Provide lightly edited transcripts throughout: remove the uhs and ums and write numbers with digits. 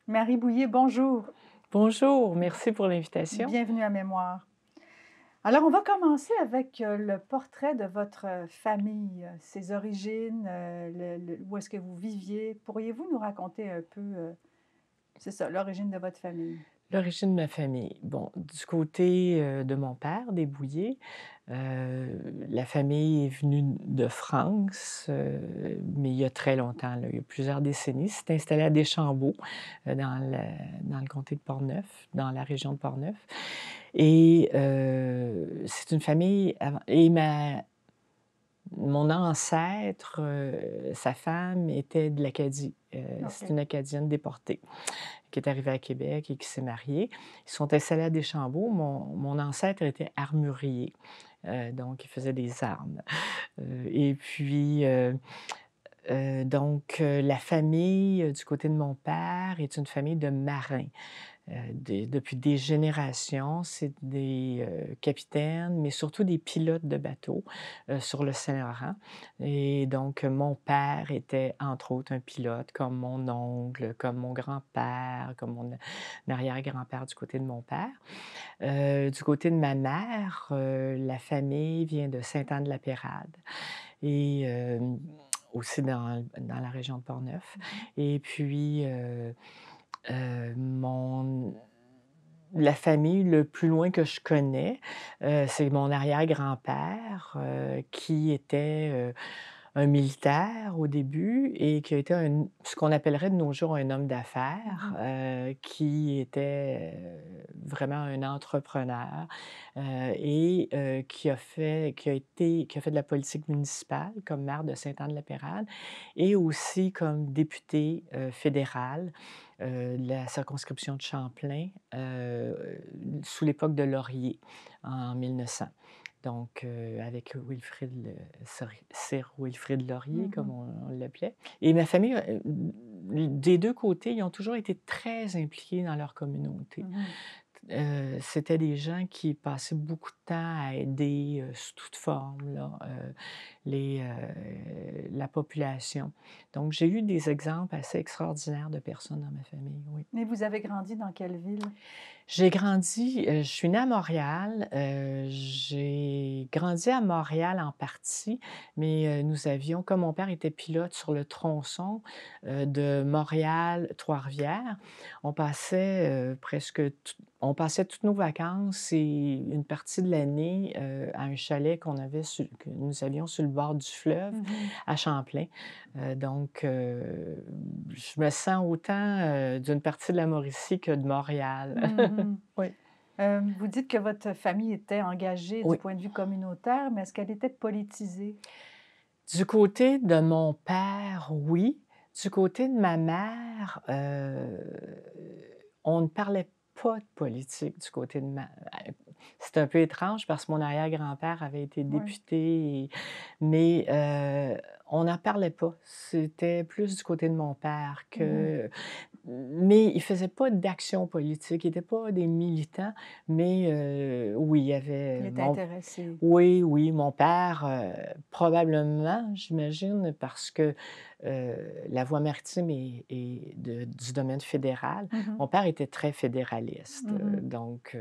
Marie Bouillet, bonjour. Bonjour, merci pour l'invitation. Bienvenue à Mémoire. Alors, on va commencer avec le portrait de votre famille, ses origines, où est-ce que vous viviez. Pourriez-vous nous raconter un peu, c'est ça, l'origine de votre famille? L'origine de ma famille. Bon, du côté, de mon père, des Bouillés, la famille est venue de France, mais il y a très longtemps, là, il y a plusieurs décennies. C'est installé à Deschambault, dans le comté de Portneuf, dans la région de Portneuf et c'est une famille avant et mon ancêtre, sa femme était de l'Acadie. C'est OK. une Acadienne déportée qui est arrivée à Québec et qui s'est mariée. Ils sont installés à Deschambault. Mon ancêtre était armurier, donc il faisait des armes. Et puis, la famille, du côté de mon père est une famille de marins. Depuis des générations, c'est des, capitaines, mais surtout des pilotes de bateaux, sur le Saint-Laurent et donc mon père était, entre autres, un pilote, comme mon oncle, comme mon grand-père, comme mon arrière-grand-père du côté de mon père. Du côté de ma mère, la famille vient de Sainte-Anne-de-la-Pérade et aussi dans la région de Portneuf Mhm. et puis, mon la famille le plus loin que je connais, c'est mon arrière-grand-père, qui était, un militaire au début et qui a été ce qu'on appellerait de nos jours un homme d'affaires, Mhm. qui était, vraiment un entrepreneur, qui a fait de la politique municipale comme maire de Sainte-Anne-de-la-Pérade et aussi comme député, fédéral, de la circonscription de Champlain, sous l'époque de Laurier en 1900. Donc, avec Sir Wilfrid Laurier, comme Mhm. on l'appelait. Et ma famille, des 2 côtés, ils ont toujours été très impliqués dans leur communauté. Mhm. C'était des gens qui passaient beaucoup de temps à aider, sous toute forme là, la population. Donc j'ai eu des exemples assez extraordinaires de personnes dans ma famille, oui. Et vous avez grandi dans quelle ville? J'ai grandi, je suis née à Montréal, j'ai grandi à Montréal en partie, mais nous avions comme mon père était pilote sur le tronçon, de Montréal-Trois-Rivières, on passait, on passait toutes nos vacances et une partie de l'année, à un chalet que nous avions sur le bord du fleuve Mhm. à Champlain. Je me sens autant, d'une partie de la Mauricie que de Montréal. Mhm. Oui. Vous dites que votre famille était engagée du Oui. point de vue communautaire, mais est-ce qu'elle était politisée? Du côté de mon père, oui. Du côté de ma mère, on ne parlait pas de politique du côté de ma c'est un peu étrange parce que mon arrière-grand-père avait été Oui. député mais on n'en parlait pas. C'était plus du côté de mon père Mhm. mais il faisait pas d'action politique. Il était pas des militants, mais oui, il y Il avait était intéressé. oui, oui, mon père, probablement, j'imagine, parce que, la voie maritime est du domaine fédéral. Mhm. Mon père était très fédéraliste, Mhm. donc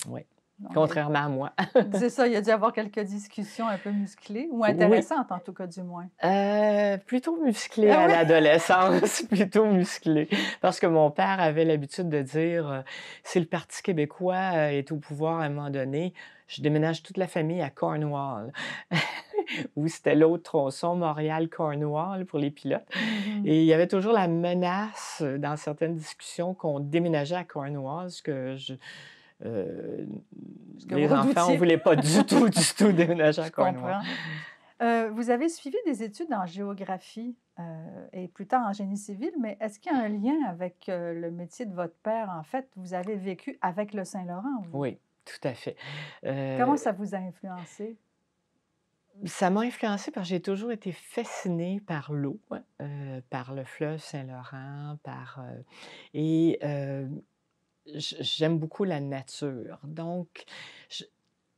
ouais, Non, contrairement à moi. c'est ça, il y a dû avoir quelques discussions un peu musclées ou Oui, intéressantes en tout cas du moins. plutôt musclé Ah à oui? l'adolescence, plutôt musclé. Parce que mon père avait l'habitude de dire, si le Parti québécois, est au pouvoir à un moment donné, je déménage toute la famille à Cornwall. Où c'était l'autre tronçon Montréal-Cornwall pour les pilotes Mhm. et il y avait toujours la menace, dans certaines discussions qu'on déménageait à Cornwall, ce que heu, Ce que vous les enfants, on redoutiez, voulait pas du tout déménager à je Cornwall. comprends. Vous avez suivi des études en géographie, et plus tard en génie civil, mais est-ce qu'il y a un lien avec, le métier de votre père? En fait, vous avez vécu avec le Saint-Laurent, vous. Oui, tout à fait. Comment Heu, ça vous a influencé? Ça m'a influencée parce que j'ai toujours été fascinée par l'eau, par le fleuve Saint-Laurent, et j'aime beaucoup la nature. Donc, je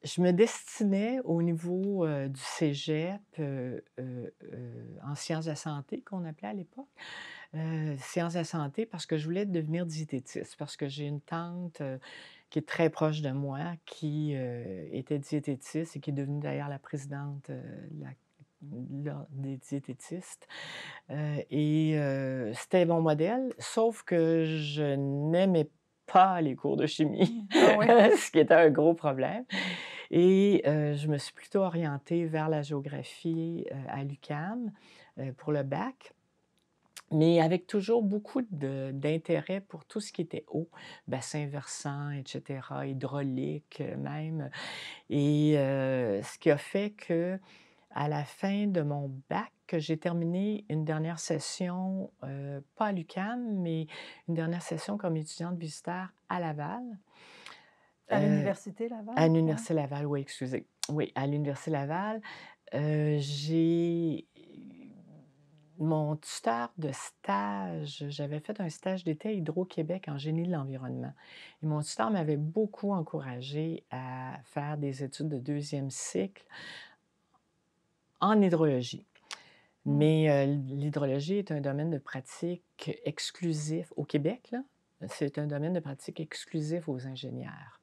je me destinais au niveau, du cégep, en sciences de la santé qu'on appelait à l'époque, sciences de la santé parce que je voulais devenir diététiste, parce que j'ai une tante, qui est très proche de moi, qui, était diététiste et qui est devenue d'ailleurs la présidente, de l'ordre des diététistes, c'était mon modèle, sauf que je n'aimais pas les cours de chimie, Ah oui. ce qui était un gros problème et je me suis plutôt orientée vers la géographie, à l'UQAM, pour le bac. Mais avec toujours beaucoup d'intérêt pour tout ce qui était eau, bassin versant et cetera, hydraulique, même ce qui a fait que à la fin de mon bac, que j'ai terminé une dernière session, pas à l'UQAM, mais une dernière session comme étudiante visiteur à Laval, À heu, l'université à Laval? Ouais. l'Université Laval, oui, excusez. Oui, à l'Université Laval, j'ai mon tuteur de stage, j'avais fait un stage d'été à Hydro-Québec en génie de l'environnement et mon tuteur m'avait beaucoup encouragée à faire des études de deuxième cycle en hydrologie. Mmh. Mais, l'hydrologie est un domaine de pratique exclusif au Québec, là, c'est un domaine de pratique exclusif aux ingénieurs.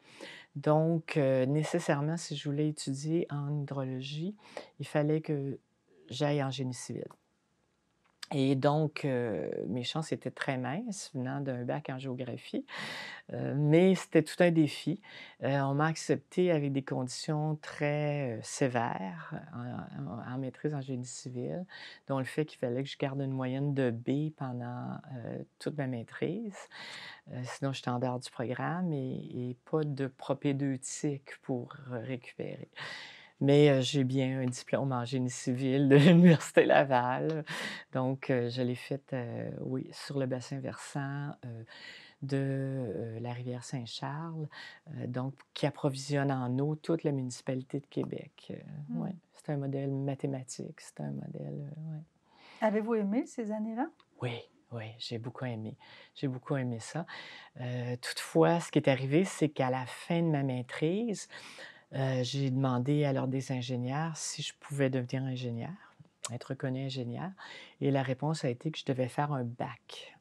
Donc, nécessairement, si je voulais étudier en hydrologie, il fallait que j'aille en génie civil. Et donc, mes chances étaient très minces venant d'un bac en géographie, mais c'était tout un défi. On m'a acceptée avec des conditions très, sévères en maîtrise en génie civil, dont le fait qu'il fallait que je garde une moyenne de B pendant, toute ma maîtrise. Sinon j'étais en dehors du programme et pas de propédeutique pour, récupérer. Mais, j'ai bien un diplôme en génie civil de l'Université Laval. Donc, je l'ai fait, oui, sur le bassin versant, de, la rivière Saint-Charles, donc qui approvisionne en eau toute la municipalité de Québec. Ouais, Mmh. c'est un modèle mathématique, c'est un modèle, ouais. Avez-vous aimé ces années-là? Oui, oui, j'ai beaucoup aimé. J'ai beaucoup aimé ça. Toutefois, ce qui est arrivé, c'est qu'à la fin de ma maîtrise, j'ai demandé à l'Ordre des ingénieurs si je pouvais devenir ingénieur, être reconnu ingénieur et la réponse a été que je devais faire un bac.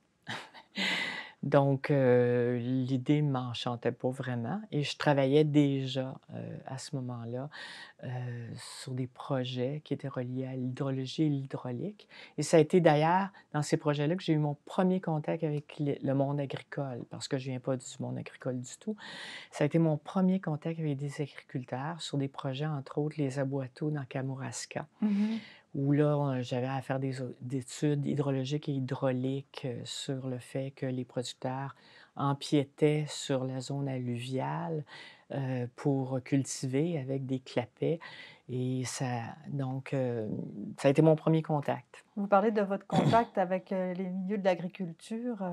Donc, l'idée ne m'enchantait pas vraiment et je travaillais déjà, à ce moment-là, heu, sur des projets qui étaient reliés à l'hydrologie et l'hydraulique et ça a été d'ailleurs dans ces projets-là que j'ai eu mon premier contact avec le monde agricole parce que je viens pas du monde agricole du tout. Ça a été mon premier contact avec des agriculteurs sur des projets, entre autres les aboiteaux dans Kamouraska, Mmh. où là, j'avais à faire des études hydrologiques et hydrauliques, sur le fait que les producteurs empiétaient sur la zone alluviale, pour cultiver avec des clapets et ça a été mon premier contact. Vous parlez de votre contact avec, les milieux de l'agriculture,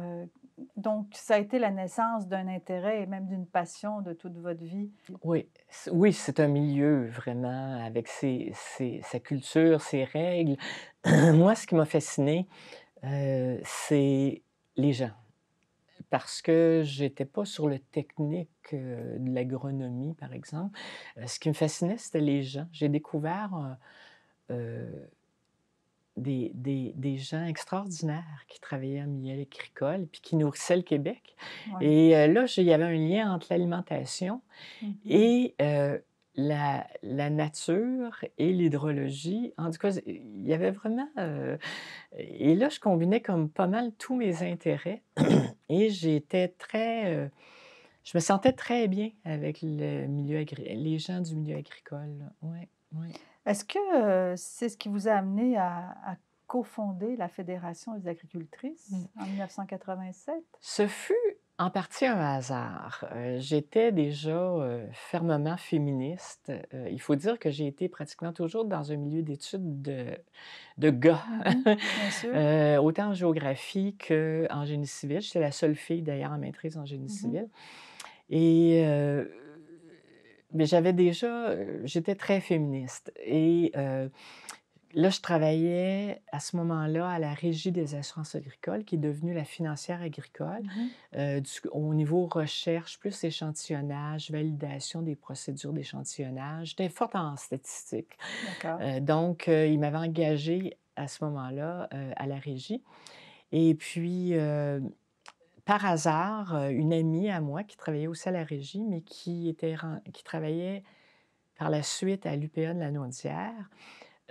donc ça a été la naissance d'un intérêt et même d'une passion de toute votre vie? Oui, c'est un milieu vraiment avec sa culture, ses règles. Moi, ce qui m'a fasciné, c'est les gens. Parce que j'étais pas sur le technique, de l'agronomie, par exemple. Ce qui me fascinait, c'était les gens. J'ai découvert, heu, des gens extraordinaires qui travaillaient en milieu agricole puis qui nourrissaient le Québec Ouais. et là, il y avait un lien entre l'alimentation Mmh. et la nature et l'hydrologie. En tout cas, il y avait vraiment, et là, je combinais comme pas mal tous mes intérêts et je me sentais très bien avec les gens du milieu agricole, là. Ouais, ouais. Est-ce que, c'est ce qui vous a amené à cofonder la Fédération des Mmh. agricultrices en 1987? Ce fut en partie un hasard. J'étais déjà, fermement féministe. Il faut dire que j'ai été pratiquement toujours dans un milieu d'études de gars, Mmh. Bien sûr. autant en géographie qu'en génie civil. J'étais la seule fille d'ailleurs en maîtrise en génie Mmh. civil et mais j'étais très féministe et là, je travaillais à ce moment-là à la Régie des assurances agricoles, qui est devenue la financière agricole, Mmh. au niveau recherche, plus échantillonnage, validation des procédures d'échantillonnage. J'étais forte en statistique. D'accord. Donc, ils m'avaient engagée à ce moment-là, à la Régie Et puis, par hasard, une amie à moi qui travaillait aussi à la régie, mais qui travaillait par la suite à l'UPA de la Naudière,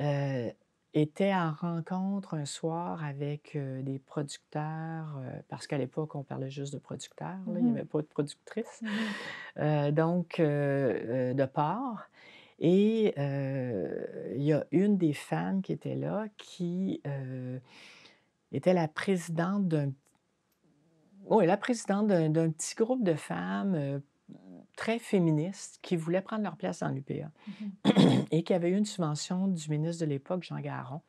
heu, était en rencontre un soir avec, des producteurs, parce qu'à l'époque, on parlait juste de producteurs, là, il n'y Mhm. avait pas de productrices, Mhm. donc de porc. Et il y a une des femmes qui était là qui, était la présidente d'un petit groupe de femmes, très féministes qui voulaient prendre leur place dans l'UPA Mhm. et qui avaient eu une subvention du ministre de l'époque, Jean Garon,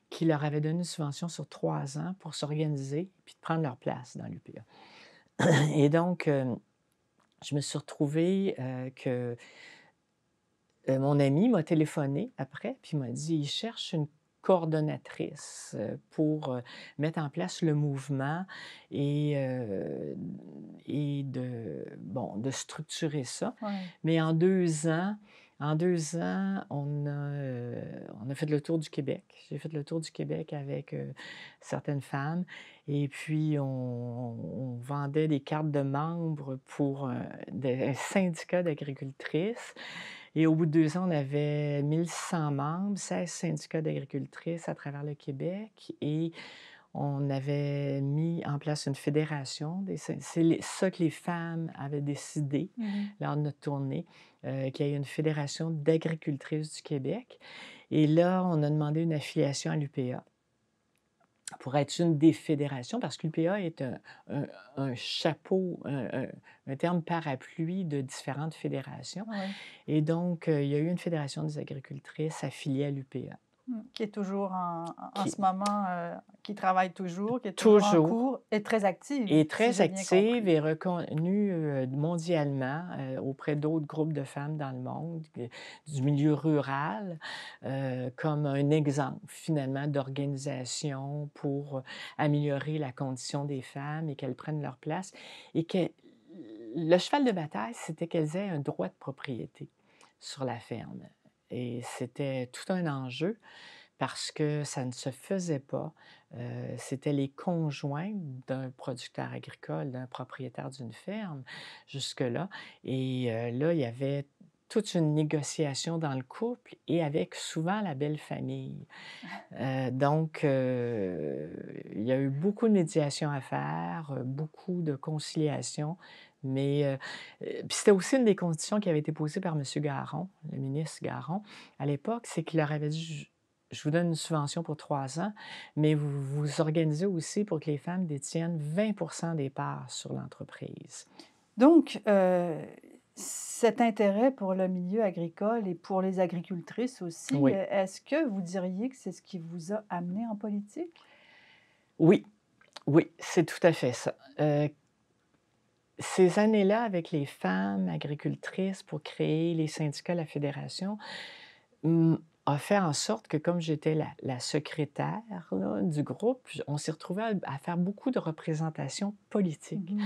qui leur avait donné une subvention sur 3 ans pour s'organiser puis de prendre leur place dans l'UPA. Et donc, je me suis retrouvée, que mon ami m'a téléphoné après, puis m'a dit: «Il cherche une coordonnatrice, pour, mettre en place le mouvement et de structurer ça». Ouais. Mais en 2 ans, on a fait le tour du Québec. J'ai fait le tour du Québec avec, certaines femmes et puis on vendait des cartes de membres pour un syndicat d'agricultrices. Et au bout de 2 ans, on avait 1 600 membres, 16 syndicats d'agricultrices à travers le Québec et on avait mis en place une fédération des syn c'est les ça que les femmes avaient décidé Mhm. lors de notre tournée, qu'il y ait une fédération d'agricultrices du Québec. Et là, on a demandé une affiliation à l'UPA pour être une des fédérations, parce que l'UPA est un chapeau, un terme parapluie de différentes fédérations. Ouais. Et donc, il y a eu une fédération des agricultrices affiliée à l'UPA, Qui est toujours en qui ce moment, qui travaille toujours, qui est toujours en toujours cours et très active, est si très j'ai bien active compris. et reconnue, mondialement, auprès d'autres groupes de femmes dans le monde, du milieu rural, comme un exemple finalement d'organisation pour, améliorer la condition des femmes et qu'elles prennent leur place et que le cheval de bataille, c'était qu'elles aient un droit de propriété sur la ferme. Et c'était tout un enjeu parce que ça ne se faisait pas. C'était les conjoints d'un producteur agricole, d'un propriétaire d'une ferme jusque-là. Et là, il y avait toute une négociation dans le couple et avec souvent la belle famille. Donc, il y a eu beaucoup de médiation à faire, beaucoup de conciliation, mais puis c'était aussi une des conditions qui avait été posée par monsieur Garon, le ministre Garon, à l'époque, c'est qu'il leur avait dit: Je vous donne une subvention pour 3 ans, mais vous vous organisez aussi pour que les femmes détiennent 20 des parts sur l'entreprise». Donc, cet intérêt pour le milieu agricole et pour les agricultrices aussi, Oui, est-ce que vous diriez que c'est ce qui vous a amené en politique? oui, oui, c'est tout à fait ça. Ces années-là, avec les femmes agricultrices pour créer les syndicats, la fédération, a fait en sorte que comme j'étais la secrétaire là, du groupe, on s'est retrouvés à faire beaucoup de représentations politiques Mmh.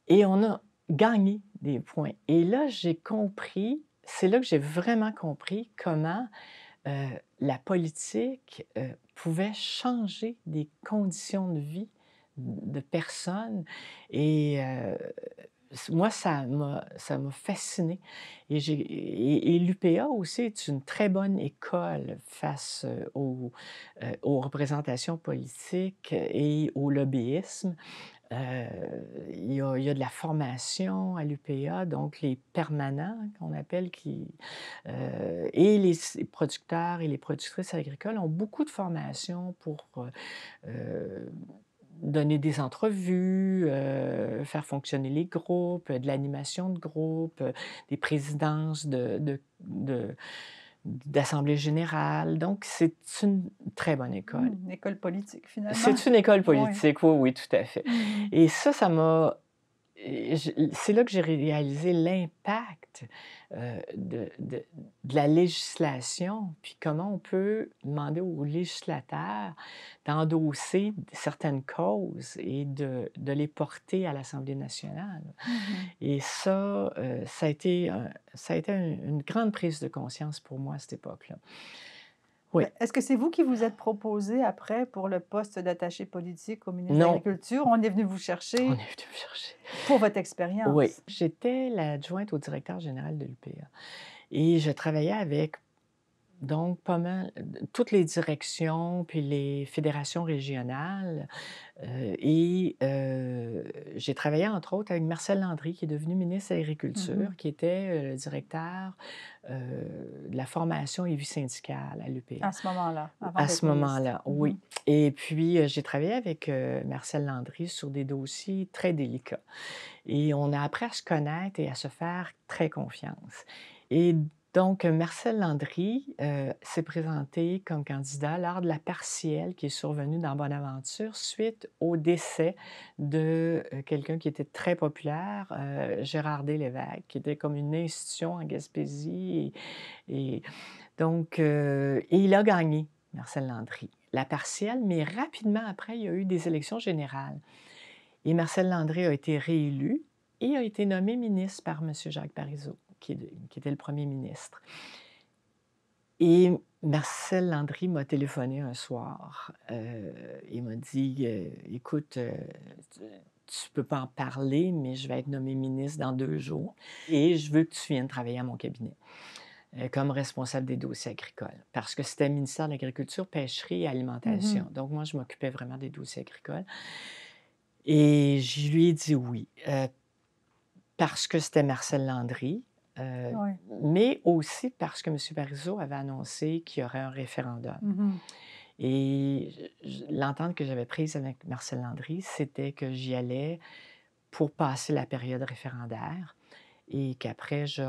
et on a gagné des points. Et là, c'est là que j'ai vraiment compris comment, heu, la politique, pouvait changer des conditions de vie de personnes. Et moi, ça m'a fascinée et l'UPA aussi est une très bonne école face, aux représentations politiques et au lobbyisme. Heu, il y a de la formation à l'UPA, donc les permanents qu'on appelle et les producteurs et les productrices agricoles ont beaucoup de formation pour, heu donner des entrevues, faire fonctionner les groupes, de l'animation de groupe, des présidences d'assemblée générale. Donc c'est une très bonne école. Une école politique finalement. C'est une école Oui. politique, oui, oui, tout à fait. Mmh. Et ça m'a c'est là que j'ai réalisé l'impact, de la législation, puis comment on peut demander aux législateurs d'endosser certaines causes et de les porter à l'Assemblée nationale. Mmh. Et ça, ça a été une grande prise de conscience pour moi à cette époque-là. Oui. Est-ce que c'est vous qui vous êtes proposé après pour le poste d'attaché politique au ministre de Non, l'Agriculture? On est venu vous on est chercher venu me chercher. pour votre Oui, expérience? j'étais l'adjointe au directeur général de l'UPA et je travaillais avec donc pas mal toutes les directions puis les fédérations régionales. J'ai travaillé entre autres avec Marcel Landry qui est devenu ministre de l'Agriculture, Mmh. qui était, le directeur, de la formation et vie syndicale à l'UPA. À ce moment-là, avant À d'être ce ministre? moment-là, Mmh. oui. Et puis, j'ai travaillé avec, Marcel Landry sur des dossiers très délicats et on a appris à se connaître et à se faire très confiance. Et donc, Marcel Landry, s'est présenté comme candidat lors de la partielle qui est survenue dans Bonaventure suite au décès de, quelqu'un qui était très populaire, Gérard D. Lévesque, qui était comme une institution en Gaspésie et donc, et il a gagné, Marcel Landry, la partielle, mais rapidement après, il y a eu des élections générales. Et Marcel Landry a été réélu et a été nommé ministre par M. Jacques Parizeau, qui était le premier ministre. Et Marcel Landry m'a téléphoné un soir. Il m'a dit écoute, tu ne peux pas en parler, mais je vais être nommé ministre dans 2 jours et je veux que tu viennes travailler à mon cabinet comme responsable des dossiers agricoles. Parce que c'était le ministère de l'Agriculture, Pêcherie et Alimentation. Mmh. Donc, moi, je m'occupais vraiment des dossiers agricoles. Et je lui ai dit oui, parce que c'était Marcel Landry, heu, Oui. mais aussi parce que M. Parizeau avait annoncé qu'il y aurait un référendum. Mmh. Et l'entente que j'avais prise avec Marcel Landry, c'était que j'y allais pour passer la période référendaire et qu'après je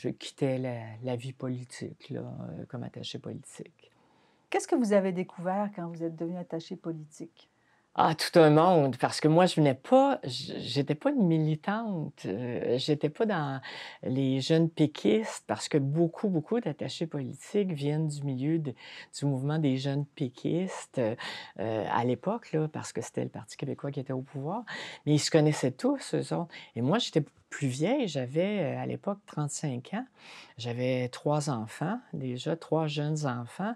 quittais la vie politique là, comme attachée politique. Qu'est-ce que vous avez découvert quand vous êtes devenue attachée politique? Ah, tout un monde, parce que moi, je venais pas j'étais pas une militante, j'étais pas dans les jeunes péquistes, parce que beaucoup d'attachés politiques viennent du milieu du mouvement des jeunes péquistes, à l'époque, là, parce que c'était le Parti québécois qui était au pouvoir, mais ils se connaissaient tous, eux autres. Et moi, j'étais plus vieille, j'avais, à l'époque 35 ans, j'avais 3 enfants, déjà 3 jeunes enfants.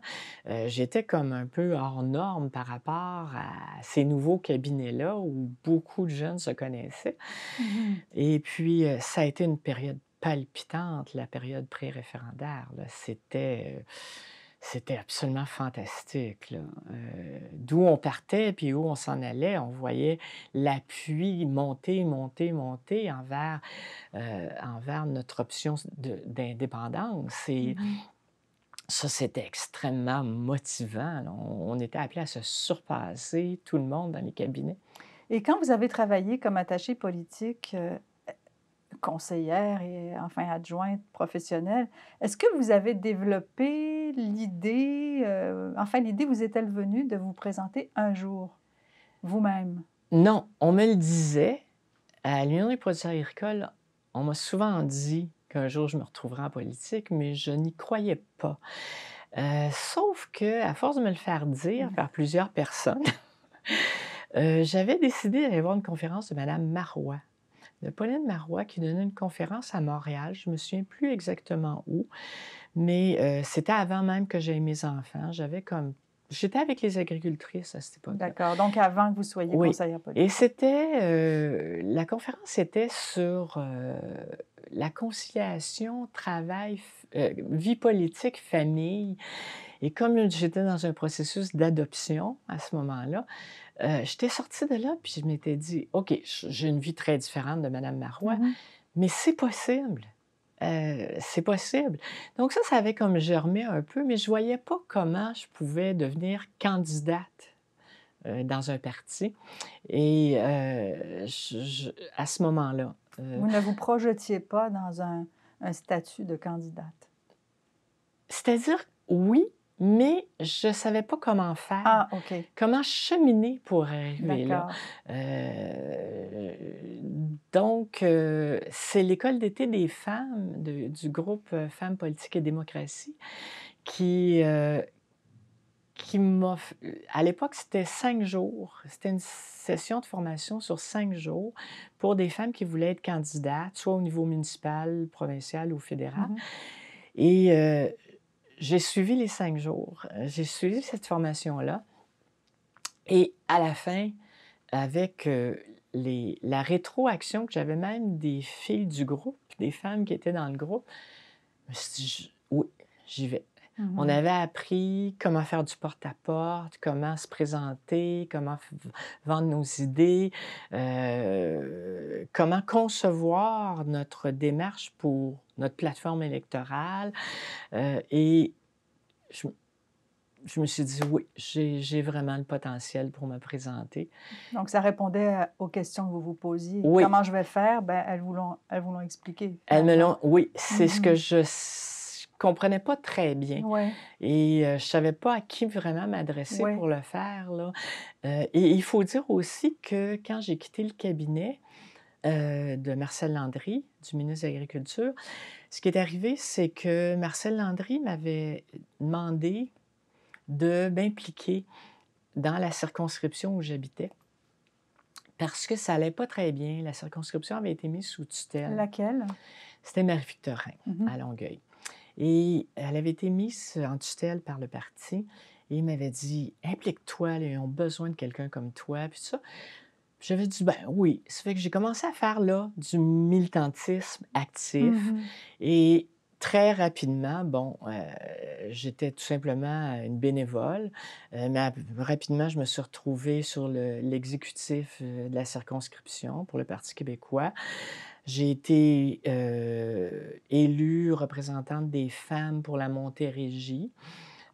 J'étais comme un peu hors norme par rapport à ces nouveaux cabinets-là où beaucoup de jeunes se connaissaient. Mmh. Et puis, ça a été une période palpitante, la période pré-référendaire, là. C'était absolument fantastique, là. D'où on partait puis où on s'en allait, on voyait l'appui monter envers notre option d'indépendance et Mmh. ça, c'était extrêmement motivant, là. On était appelés à se surpasser, tout le monde dans les cabinets. Et quand vous avez travaillé comme attachée politique, conseillère et enfin adjointe professionnelle, est-ce que vous avez développé l'idée, enfin l'idée vous est-elle venue de vous présenter un jour, vous-même? Non, on me le disait. À l'Union des producteurs agricoles, on m'a souvent dit qu'un jour je me retrouverais en politique, mais je n'y croyais pas. Sauf qu'à force de me le faire dire Mmh. par plusieurs personnes, j'avais décidé d'aller voir une conférence de Madame Marois, de Pauline Marois, qui donnait une conférence à Montréal. Je me souviens plus exactement où, mais c'était avant même que j'aie mes enfants. J'étais avec les agricultrices à cette époque-là. D'accord, donc avant que vous soyez Oui, conseillère et politique. c'était, la conférence était sur, la conciliation travail vie politique, famille. Et comme j'étais dans un processus d'adoption à ce moment-là, j'étais sortie de là puis je m'étais dit: «OK, j'ai une vie très différente de madame Marois, Mmh. mais c'est possible, c'est possible». Donc ça avait comme germé un peu, mais je voyais pas comment je pouvais devenir candidate, dans un parti et à ce moment-là, Vous ne vous projetiez pas dans un statut de candidate? c'est-à-dire oui, mais je savais pas comment faire. Ah OK, Comment cheminer pour arriver là? d'accord. Donc, c'est l'école d'été des femmes du groupe, Femmes, politique et démocratie qui, m'a f à l'époque, c'était 5 jours. C'était une session de formation sur 5 jours pour des femmes qui voulaient être candidates, soit au niveau municipal, provincial ou fédéral Mmh. et j'ai suivi les 5 jours. J'ai suivi cette formation-là et à la fin, avec, la rétroaction que j'avais même des filles du groupe, des femmes qui étaient dans le groupe, je me suis dit: «J oui, j'y vais». On Mhm. avait appris comment faire du porte-à-porte, comment se présenter, comment vendre nos idées, comment concevoir notre démarche pour notre plateforme électorale. Et je, je me suis dit, oui, j'ai vraiment le potentiel pour me présenter. Donc, ça répondait aux questions que vous vous posiez. Oui, Comment je vais faire? Ben, elles vous l'ont expliqué, finalement. oui, c'est ce que Mhm. je comprenais pas très bien. Oui, Et je savais pas à qui vraiment m'adresser oui. pour le faire, là. Et il faut dire aussi que quand j'ai quitté le cabinet de Marcel Landry, du ministre de l'Agriculture, ce qui est arrivé, c'est que Marcel Landry m'avait demandé de m'impliquer dans la circonscription où j'habitais parce que ça allait pas très bien. La circonscription avait été mise sous tutelle. Laquelle? C'était Marie-Victorin, Mhm. à Longueuil. Et elle avait été mise en tutelle par le parti. Et il m'avait dit: «Implique-toi, là, ils ont besoin de quelqu'un comme toi», puis tout ça. Puis j'avais dit: «Ben oui». Ça fait que j'ai commencé à faire là du militantisme actif Mhm. et très rapidement, bon, j'étais tout simplement une bénévole, mais rapidement, je me suis retrouvée sur l'exécutif, de la circonscription pour le Parti québécois. J'ai été, élue représentante des femmes pour la Montérégie,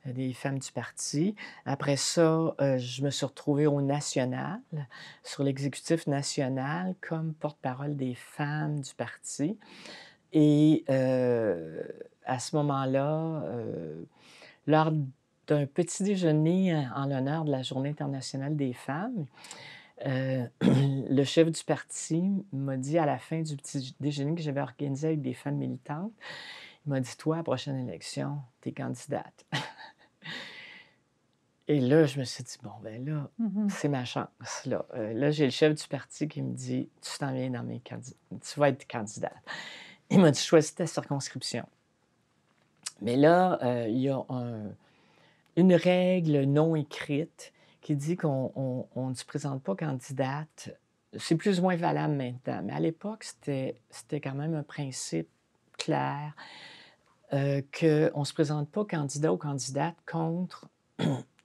des femmes du parti. Après ça, je me suis retrouvée au national, sur l'exécutif national, comme porte-parole des femmes du parti. Et à ce moment-là, lors d'un petit déjeuner en l'honneur de la Journée internationale des femmes, le chef du parti m'a dit à la fin du petit déjeuner que j'avais organisé avec des femmes militantes, il m'a dit: «Toi, à la prochaine élection, tu es candidate». Et là, je me suis dit: «Bon, ben là, Mhm. c'est ma chance, là». Là, j'ai le chef du parti qui me dit: «Tu t'en viens dans mes candidats, tu vas être candidate». Il m'a dit: «Choisis ta circonscription». Mais là, il y a une règle non écrite qui dit qu'on ne se présente pas candidate. C'est plus ou moins valable maintenant, mais à l'époque, c'était quand même un principe clair, qu'on ne se présente pas candidat ou candidate contre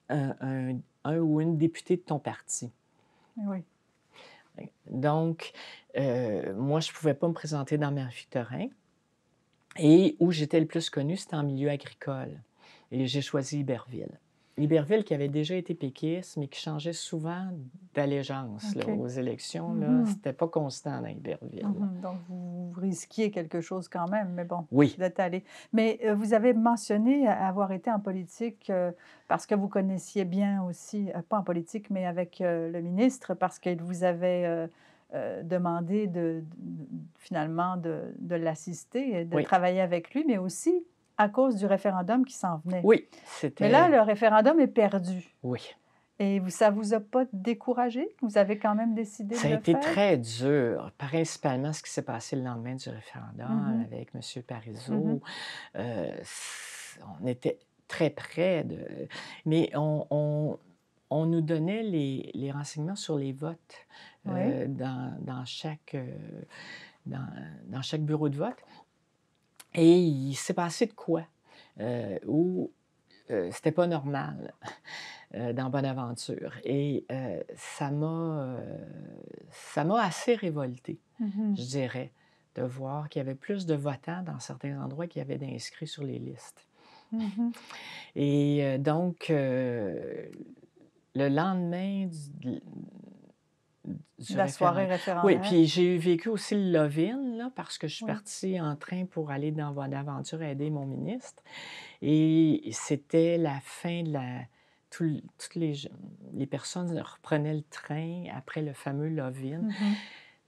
un ou une députée de ton parti. Oui. Donc, moi, je ne pouvais pas me présenter dans Marie-Victorin. Et où j'étais le plus connue, c'était en milieu agricole. Et j'ai choisi Iberville. Iberville qui avait déjà été péquiste, mais qui changeait souvent d'allégeance là, OK. aux élections. Là, Mhm. c'était pas constant dans Iberville. Mhm. Donc, vous risquiez quelque chose quand même, mais bon, Oui, vous êtes allé. Mais vous avez mentionné avoir été en politique parce que vous connaissiez bien aussi, pas en politique, mais avec le ministre, parce qu'il vous avait demandé finalement de l'assister et de oui, travailler avec lui, mais aussi à cause du référendum qui s'en venait. oui, Mais là, c'était... le référendum est perdu. Oui. Et ça vous a pas découragé? Vous avez quand même décidé Ça de a le été faire? très dur, principalement ce qui s'est passé le lendemain du référendum Mhm. avec M. Parizeau. Mhm. On était très près de... Mais on nous donnait les renseignements sur les votes Oui. dans dans, dans chaque bureau de vote. Et il s'est passé de quoi? Où c'était pas normal dans Bonaventure. Et ça m'a assez révoltée, Mhm. je dirais, de voir qu'il y avait plus de votants dans certains endroits qu'il y avait d'inscrits sur les listes. Mhm. Et donc, le lendemain du La soirée référendum. Oui, référendaire? puis j'ai vécu aussi le love-in, là, parce que je suis Oui. partie en train pour aller dans Bonaventure aider mon ministre. Et c'était la fin de la... Toutes les personnes reprenaient le train après le fameux love-in. Mhm.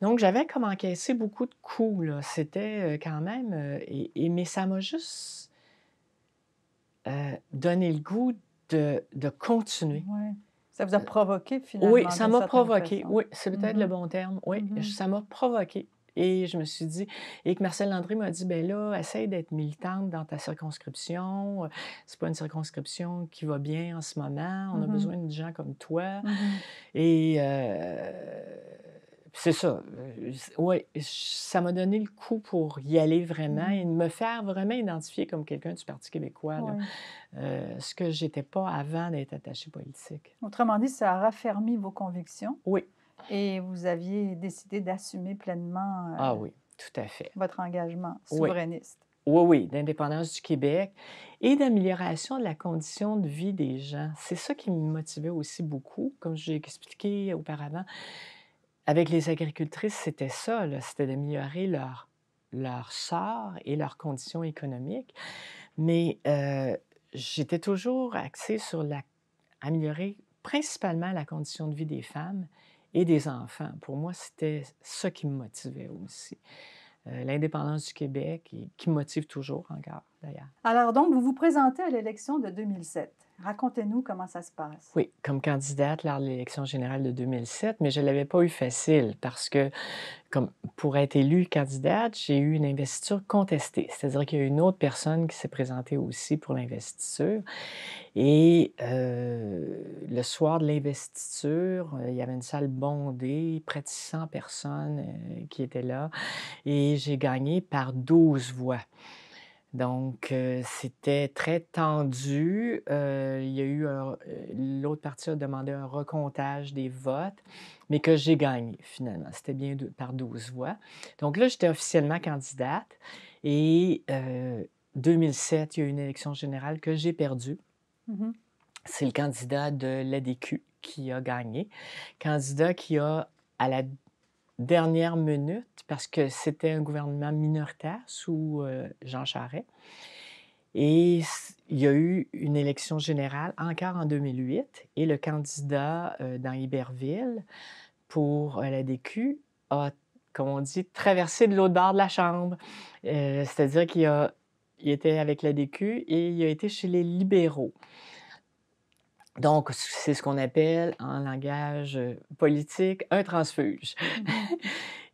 Donc, j'avais comme encaissé beaucoup de coups, là. C'était quand même... mais ça m'a juste donné le goût de continuer. Ouais. Ça vous a provoqué Oui, finalement ça d'une m'a certaine provoqué. façon. Oui, c'est peut-être le Mhm. bon terme. Oui, Mhm. ça m'a provoqué. Et je me suis dit, et que Marcel Landry m'a dit, ben là, essaye d'être militante dans ta circonscription. C'est pas une circonscription qui va bien en ce moment. On a besoin de gens comme toi. Et c'est ça. Oui, ça m'a donné le coup pour y aller vraiment et me faire vraiment identifier comme quelqu'un du Parti québécois, là. Oui. Ce que j'étais pas avant d'être attachée politique. Autrement dit, ça a raffermi vos convictions Oui. et vous aviez décidé d'assumer pleinement Ah oui, tout à fait. votre engagement Oui. souverainiste. Oui, oui, d'indépendance du Québec et d'amélioration de la condition de vie des gens. C'est ça qui me motivait aussi beaucoup, comme j'ai expliqué auparavant. Avec les agricultrices, c'était ça, là, c'était d'améliorer leur sort et leurs conditions économiques. Mais j'étais toujours axée sur améliorer principalement la condition de vie des femmes et des enfants. Pour moi, c'était ça qui me motivait aussi. L'indépendance du Québec et qui me motive toujours encore, d'ailleurs. Alors donc, vous vous présentez à l'élection de 2007. Racontez-nous comment ça se passe. Oui, comme candidate lors de l'élection générale de 2007, mais je ne l'avais pas eu facile parce que pour être élue candidate, j'ai eu une investiture contestée. C'est-à-dire qu'il y a une autre personne qui s'est présentée aussi pour l'investiture. Et le soir de l'investiture, il y avait une salle bondée, près de 600 personnes qui étaient là. Et j'ai gagné par 12 voix. Donc, c'était très tendu. Il y a eu l'autre parti a demandé un recomptage des votes, mais que j'ai gagné finalement. C'était bien par 12 voix. Donc là, j'étais officiellement candidate et 2007, il y a eu une élection générale que j'ai perdue. C'est le candidat de l'ADQ qui a gagné. Candidat qui a, à la dernière minute, parce que c'était un gouvernement minoritaire sous Jean Charest. Et il y a eu une élection générale encore en 2008 et le candidat dans Iberville pour l'ADQ a, comme on dit, traversé de l'autre bord de la chambre. C'est-à-dire il était avec l'ADQ et il a été chez les libéraux. Donc, c'est ce qu'on appelle, en langage politique, un transfuge.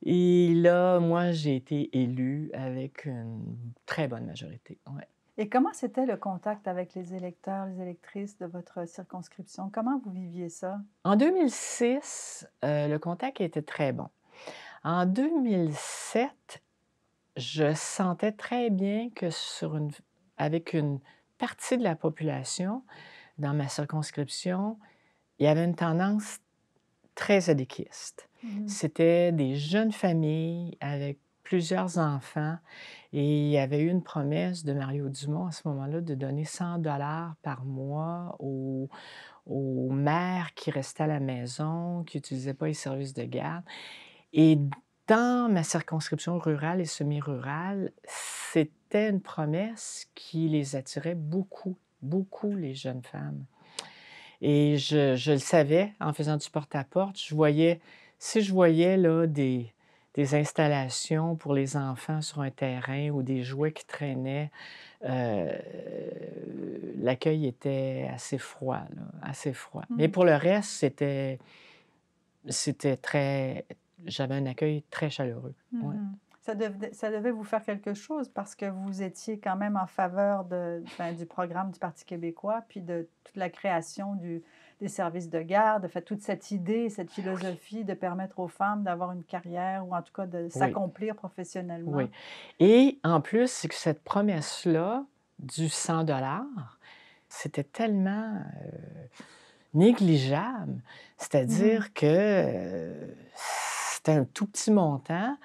Et là, moi, j'ai été élue avec une très bonne majorité. Ouais. Et comment c'était le contact avec les électeurs, les électrices de votre circonscription? Comment vous viviez ça? En 2006, le contact était très bon. En 2007, je sentais très bien que avec une partie de la population, dans ma circonscription, il y avait une tendance très adéquiste. C'était des jeunes familles avec plusieurs enfants et il y avait eu une promesse de Mario Dumont à ce moment-là de donner 100 $ par mois aux mères qui restaient à la maison, qui n'utilisaient pas les services de garde. Et dans ma circonscription rurale et semi-rurale, c'était une promesse qui les attirait beaucoup, beaucoup les jeunes femmes. Et je le savais en faisant du porte-à-porte. Si je voyais là, des installations pour les enfants sur un terrain ou des jouets qui traînaient, l'accueil était assez froid, là, assez froid. Mais pour le reste, c'était très... J'avais un accueil très chaleureux. Ouais. Ça devait vous faire quelque chose parce que vous étiez quand même en faveur du programme du Parti québécois, puis de toute la création des services de garde, fait, toute cette idée, cette philosophie de permettre aux femmes d'avoir une carrière ou en tout cas de s'accomplir professionnellement. Oui. Et en plus, c'est que cette promesse-là du 100 $, c'était tellement négligeable. C'est-à-dire que c'était un tout petit montant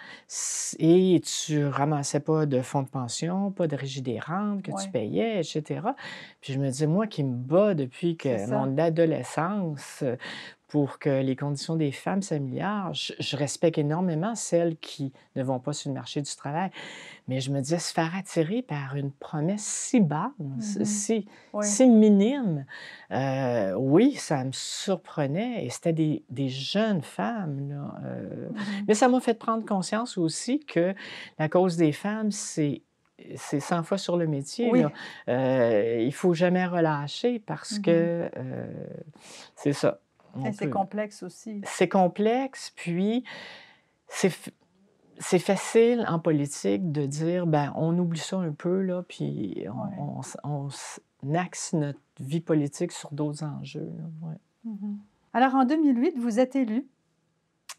et tu ramassais pas de fonds de pension, pas de régie des rentes que tu payais, etc. Puis je me disais, moi qui me bats depuis que mon adolescence pour que les conditions des femmes s'améliorent, je respecte énormément celles qui ne vont pas sur le marché du travail. Mais je me disais, se faire attirer par une promesse si basse, si minime, oui, ça me surprenait. Et c'était des jeunes femmes, là. Mais ça m'a fait prendre conscience aussi que la cause des femmes, c'est 100 fois sur le métier. Oui. Là. Il ne faut jamais relâcher parce que c'est ça. Et c'est complexe aussi. C'est complexe, puis c'est facile en politique de dire, ben, on oublie ça un peu, là, puis Ouais. on axe notre vie politique sur d'autres enjeux, là, ouais. Mmh. Alors en 2008, vous êtes élu,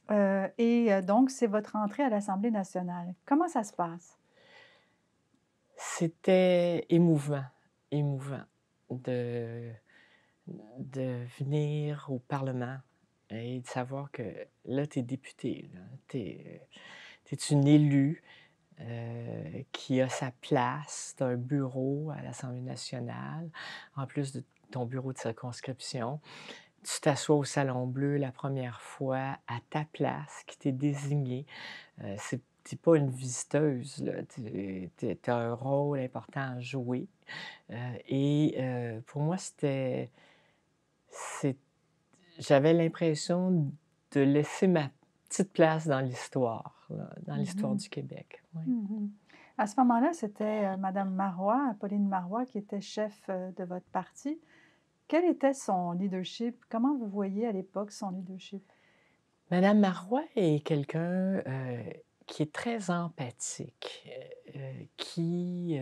donc c'est votre entrée à l'Assemblée nationale. Comment ça se passe? C'était émouvant, émouvant de de venir au Parlement et de savoir que là, tu es député, là, tu es une élue, qui a sa place. Tu as un bureau à l'Assemblée nationale, en plus de ton bureau de circonscription. Tu t'assois au Salon Bleu la première fois à ta place qui t'est désignée. C'est tu pas une visiteuse, là, tu as un rôle important à jouer, pour moi, c'est j'avais l'impression de laisser ma petite place dans l'histoire, là, dans l'histoire Mmh. du Québec, oui. Mmh. À ce moment-là, c'était, madame Marois, Pauline Marois, qui était chef, de votre parti. Quel était son leadership? Comment vous voyiez à l'époque son leadership? Madame Marois est quelqu'un, qui est très empathique, qui,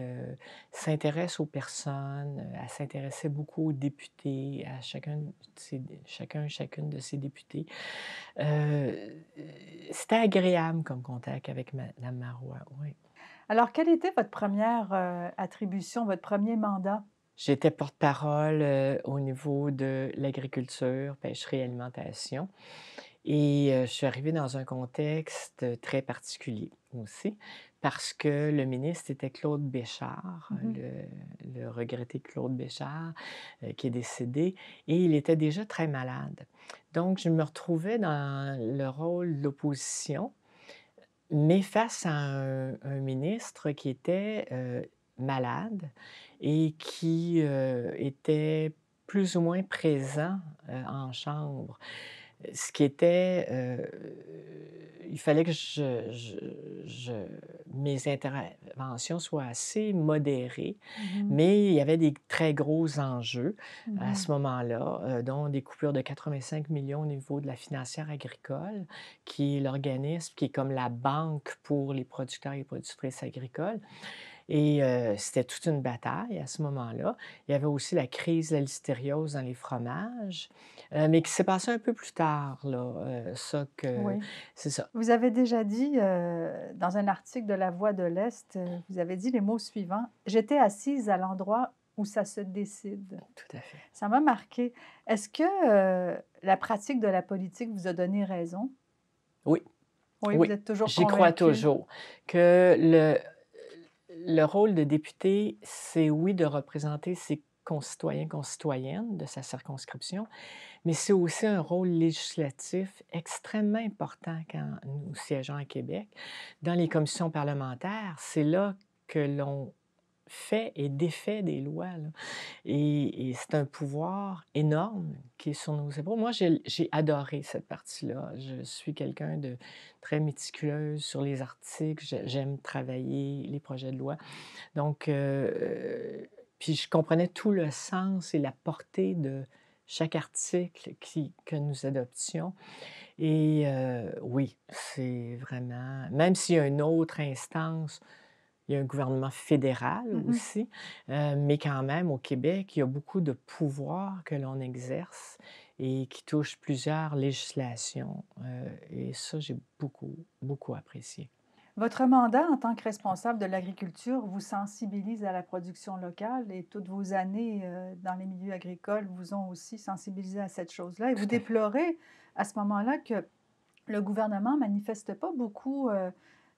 s'intéresse aux personnes, elle s'intéressait beaucoup aux députés, à chacune de ses députés. Heu, C'était agréable comme contact avec madame Marois, oui. Alors quelle était votre première attribution, votre premier mandat? J'étais porte-parole, au niveau de l'agriculture, pêcherie, alimentation. Je suis arrivée dans un contexte très particulier aussi, parce que le ministre était Claude Béchard, Mmh. le regretté Claude Béchard, qui est décédé et il était déjà très malade. Donc je me retrouvais dans le rôle de l'opposition, mais face à un ministre qui était, malade et qui, était plus ou moins présent, en chambre. Ce qui était, il fallait que je mes interventions soient assez modérées, Mmh. mais il y avait des très gros enjeux à Mmh. ce moment-là, dont des coupures de 85 millions au niveau de la financière agricole, qui est l'organisme qui est comme la banque pour les producteurs et productrices agricoles. C'était toute une bataille à ce moment-là. Il y avait aussi la crise de la listériose dans les fromages, mais qui s'est passée un peu plus tard là, ça que Oui. c'est ça. Vous avez déjà dit, dans un article de La Voix de l'Est, vous avez dit les mots suivants: «J'étais assise à l'endroit où ça se décide». Tout à fait. Ça m'a marqué. Est-ce que, la pratique de la politique vous a donné raison? Oui, Oui, vous oui, êtes toujours j'y crois convaincu? toujours que le rôle de député, c'est oui de représenter ses concitoyens, concitoyennes de sa circonscription, mais c'est aussi un rôle législatif extrêmement important quand nous siégeons à Québec. Dans les commissions parlementaires, c'est là que l'on fait et défait des lois, là. Et c'est un pouvoir énorme qui est sur nos épaules. Moi, j'ai adoré cette partie-là. Je suis quelqu'un de très méticuleuse sur les articles. J'aime travailler les projets de loi. Donc, puis je comprenais tout le sens et la portée de chaque article que nous adoptions. Oui, c'est vraiment même s'il y a une autre instance, il y a un gouvernement fédéral Mmh. aussi, mais quand même au Québec, il y a beaucoup de pouvoirs que l'on exerce et qui touchent plusieurs législations, et ça, j'ai beaucoup, beaucoup apprécié. Votre mandat en tant que responsable de l'agriculture vous sensibilise à la production locale et toutes vos années, dans les milieux agricoles vous ont aussi sensibilisé à cette chose-là et vous Tout à fait. déplorez à ce moment-là que le gouvernement manifeste pas beaucoup,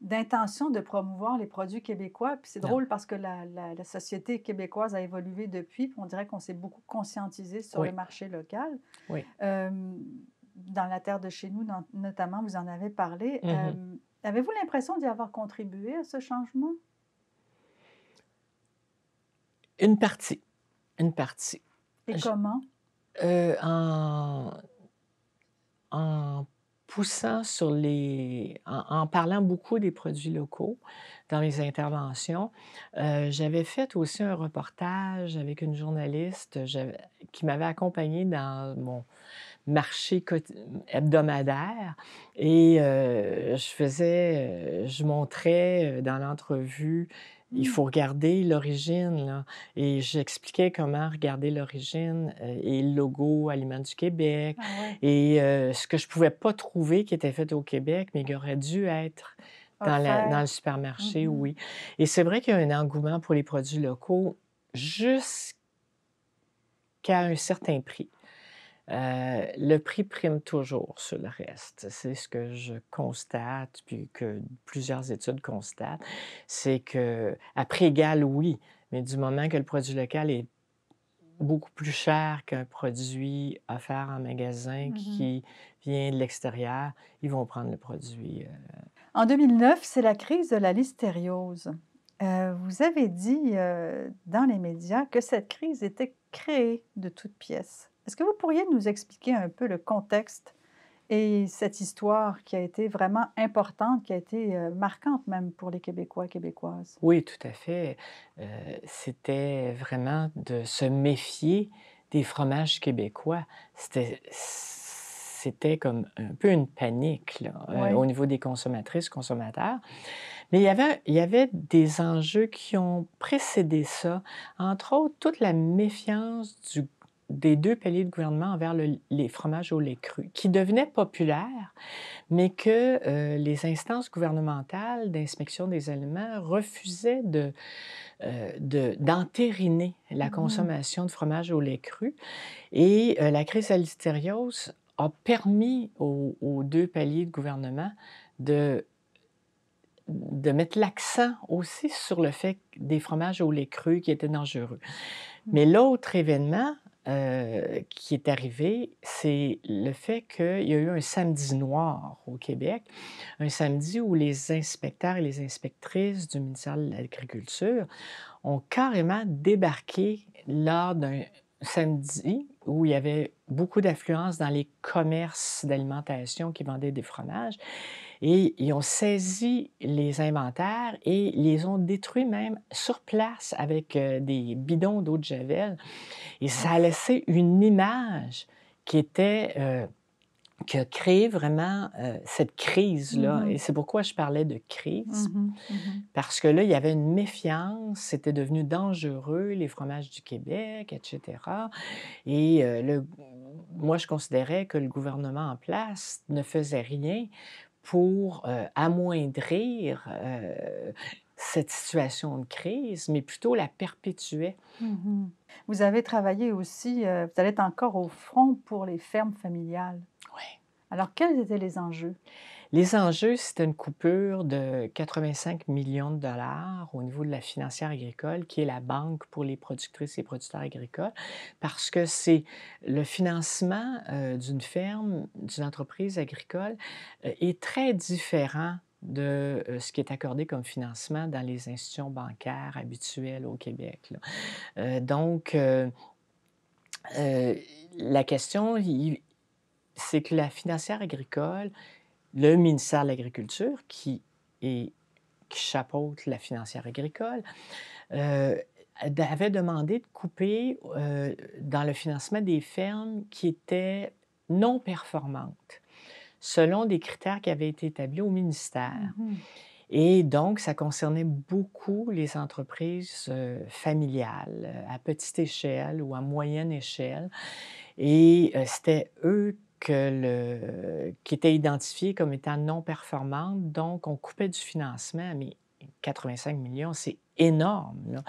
d'intention de promouvoir les produits québécois. Puis c'est Non. drôle parce que la société québécoise a évolué depuis, puis on dirait qu'on s'est beaucoup conscientisé sur le Oui, marché local. oui. Hem, dans la terre de chez nous, notamment, vous en avez parlé. Mmh. Avez-vous l'impression d'y avoir contribué à ce changement? Une partie, une partie. Et J comment? En en poussant sur en parlant beaucoup des produits locaux dans mes interventions, j'avais fait aussi un reportage avec une journaliste, qui m'avait accompagnée dans marché hebdomadaire et je montrais dans l'entrevue, il Mmh. faut regarder l'origine, là, et j'expliquais comment regarder l'origine, et le logo Aliments du Québec Ah ouais, et ce que je pouvais pas trouver qui était fait au Québec, mais qui aurait dû être dans le offert. supermarché, Mmh. oui. Et c'est vrai qu'il y a un engouement pour les produits locaux jusqu'à un certain prix. Le prix prime toujours sur le reste. C'est ce que je constate, puis que plusieurs études constatent. C'est qu'à prix égal, oui, mais du moment que le produit local est beaucoup plus cher qu'un produit offert en magasin Mmh. qui vient de l'extérieur, ils vont prendre le produit. En 2009, c'est la crise de la listériose. Vous avez dit, dans les médias que cette crise était créée de toutes pièces. Est-ce que vous pourriez nous expliquer un peu le contexte et cette histoire qui a été vraiment importante, qui a été, marquante même pour les Québécois, Québécoises? Oui, tout à fait. Heu, C'était vraiment de se méfier des fromages québécois. C'était comme un peu une panique, là, au Oui. niveau des consommatrices, consommateurs. Mais il y avait des enjeux qui ont précédé ça. Entre autres, toute la méfiance des 2 paliers de gouvernement envers les fromages au lait cru, qui devenaient populaires, mais que, les instances gouvernementales d'inspection des aliments refusaient d'entériner la Mmh. consommation de fromage au lait cru et la crise à l'hystériose a permis aux 2 paliers de gouvernement de mettre l'accent aussi sur le fait que des fromages au lait cru qui étaient dangereux. Mmh. Mais l'autre événement, qui est arrivé, c'est le fait qu'il y a eu un samedi noir au Québec, un samedi où les inspecteurs et les inspectrices du ministère de l'Agriculture ont carrément débarqué lors d'un samedi où il y avait beaucoup d'affluence dans les commerces d'alimentation qui vendaient des fromages et ils ont saisi les inventaires et les ont détruits même sur place avec, des bidons d'eau de javel et ça a Ouf. laissé une image qui était, qui a créé vraiment, cette crise-là et Mmh. c'est pourquoi je parlais de crise. Mmh. Mmh. Parce que là, il y avait une méfiance, c'était devenu dangereux, les fromages du Québec et cetera et moi, je considérais que le gouvernement en place ne faisait rien pour, amoindrir, cette situation de crise, mais plutôt la perpétuait. Mmh. Vous avez travaillé aussi, vous allez être encore au front pour les fermes familiales. Ouais. Alors quels étaient les enjeux? Les enjeux, c'était une coupure de 85 millions de dollars au niveau de la financière agricole, qui est la banque pour les productrices et producteurs agricoles, parce que c'est le financement, d'une ferme, d'une entreprise agricole, est très différent de, ce qui est accordé comme financement dans les institutions bancaires habituelles au Québec, là. Donc, heu, la question, c'est que la financière agricole le ministère de l'Agriculture est qui chapeaute la financière agricole, heu, avait demandé de couper, dans le financement des fermes qui étaient non performantes, selon des critères qui avaient été établis au ministère Mmh. et donc ça concernait beaucoup les entreprises, familiales, à petite échelle ou à moyenne échelle et c'était eux qui étaient identifiés comme étant non performantes, donc on coupait du financement, mais 85 millions, c'est énorme, là.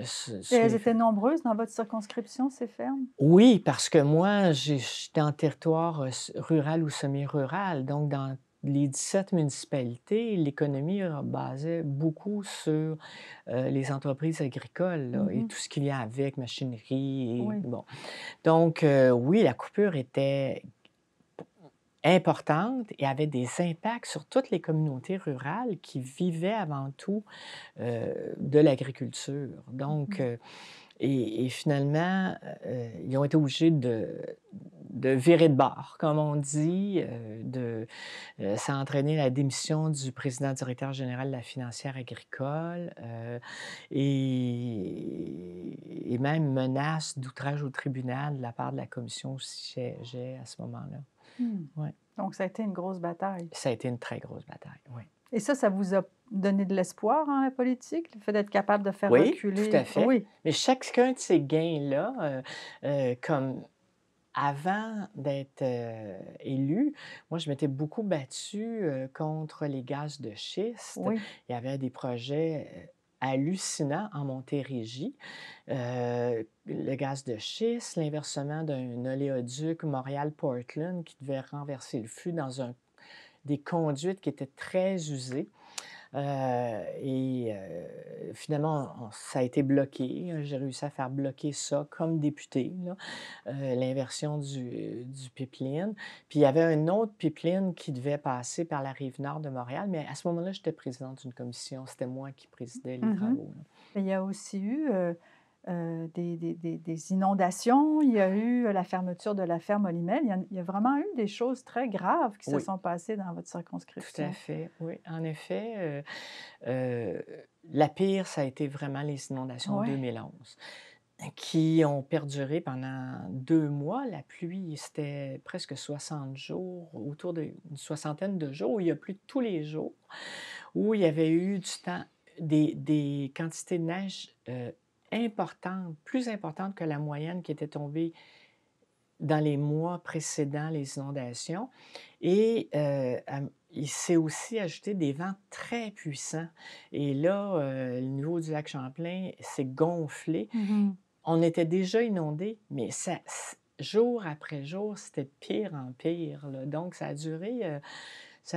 Et Sur elles les étaient nombreuses dans votre circonscription, ces fermes? oui, parce que moi, j'étais en territoire, rural ou semi-rural, donc dans les 17 municipalités, l'économie, basait beaucoup sur, les entreprises agricoles, là et Mmh. tout ce qui vient avec, machinerie et Oui. bon. Donc, oui, la coupure était importante et avait des impacts sur toutes les communautés rurales qui vivaient avant tout, de l'agriculture. Donc, Mmh. Et finalement, ils ont été obligés de virer de bord, comme on dit, ça a entraîné la démission du président directeur général de la financière agricole, et même menace d'outrage au tribunal de la part de la commission où je siégeais à ce moment-là. Mmh. Ouais, Donc ça a été une grosse bataille. ça a été une très grosse bataille, oui. Et ça vous a donné de l'espoir en la politique, le fait d'être capable de faire Oui, tout à reculer fait. oui. Mais chacun de ces gains-là, comme avant d'être, élue, moi, je m'étais beaucoup battue, contre les gaz de schiste. Oui. Il y avait des projets, hallucinants en Montérégie. Le gaz de schiste, l'inversement d'un oléoduc Montréal-Portland qui devait renverser le flux dans des conduites qui étaient très usées. Finalement, ça a été bloqué. J'ai réussi à faire bloquer ça comme députée, là, l'inversion du pipeline. Puis il y avait un autre pipeline qui devait passer par la rive nord de Montréal, mais à ce moment-là, j'étais présidente d'une commission. C'était moi qui présidais les Mmh. travaux, là. Il y a aussi eu, des inondations, il y a eu la fermeture de la ferme Olimel. Il y a vraiment eu des choses très graves qui se Oui, sont passées dans votre tout à circonscription. fait, oui. En effet, la pire, ça a été vraiment les inondations de Ouais. 2011. Qui ont perduré pendant 2 mois. La pluie, c'était presque 60 jours, autour d'une soixantaine de jours, où il y a plu tous les jours, où il y avait eu du temps des quantités de neige, importantes, plus importantes que la moyenne qui était tombée dans les mois précédant les inondations. Et il s'est aussi ajouté des vents très puissants. Et là, le niveau du lac Champlain s'est gonflé. Mmh. On était déjà inondés, mais jour après jour, c'était de pire en pire, là. Donc ça a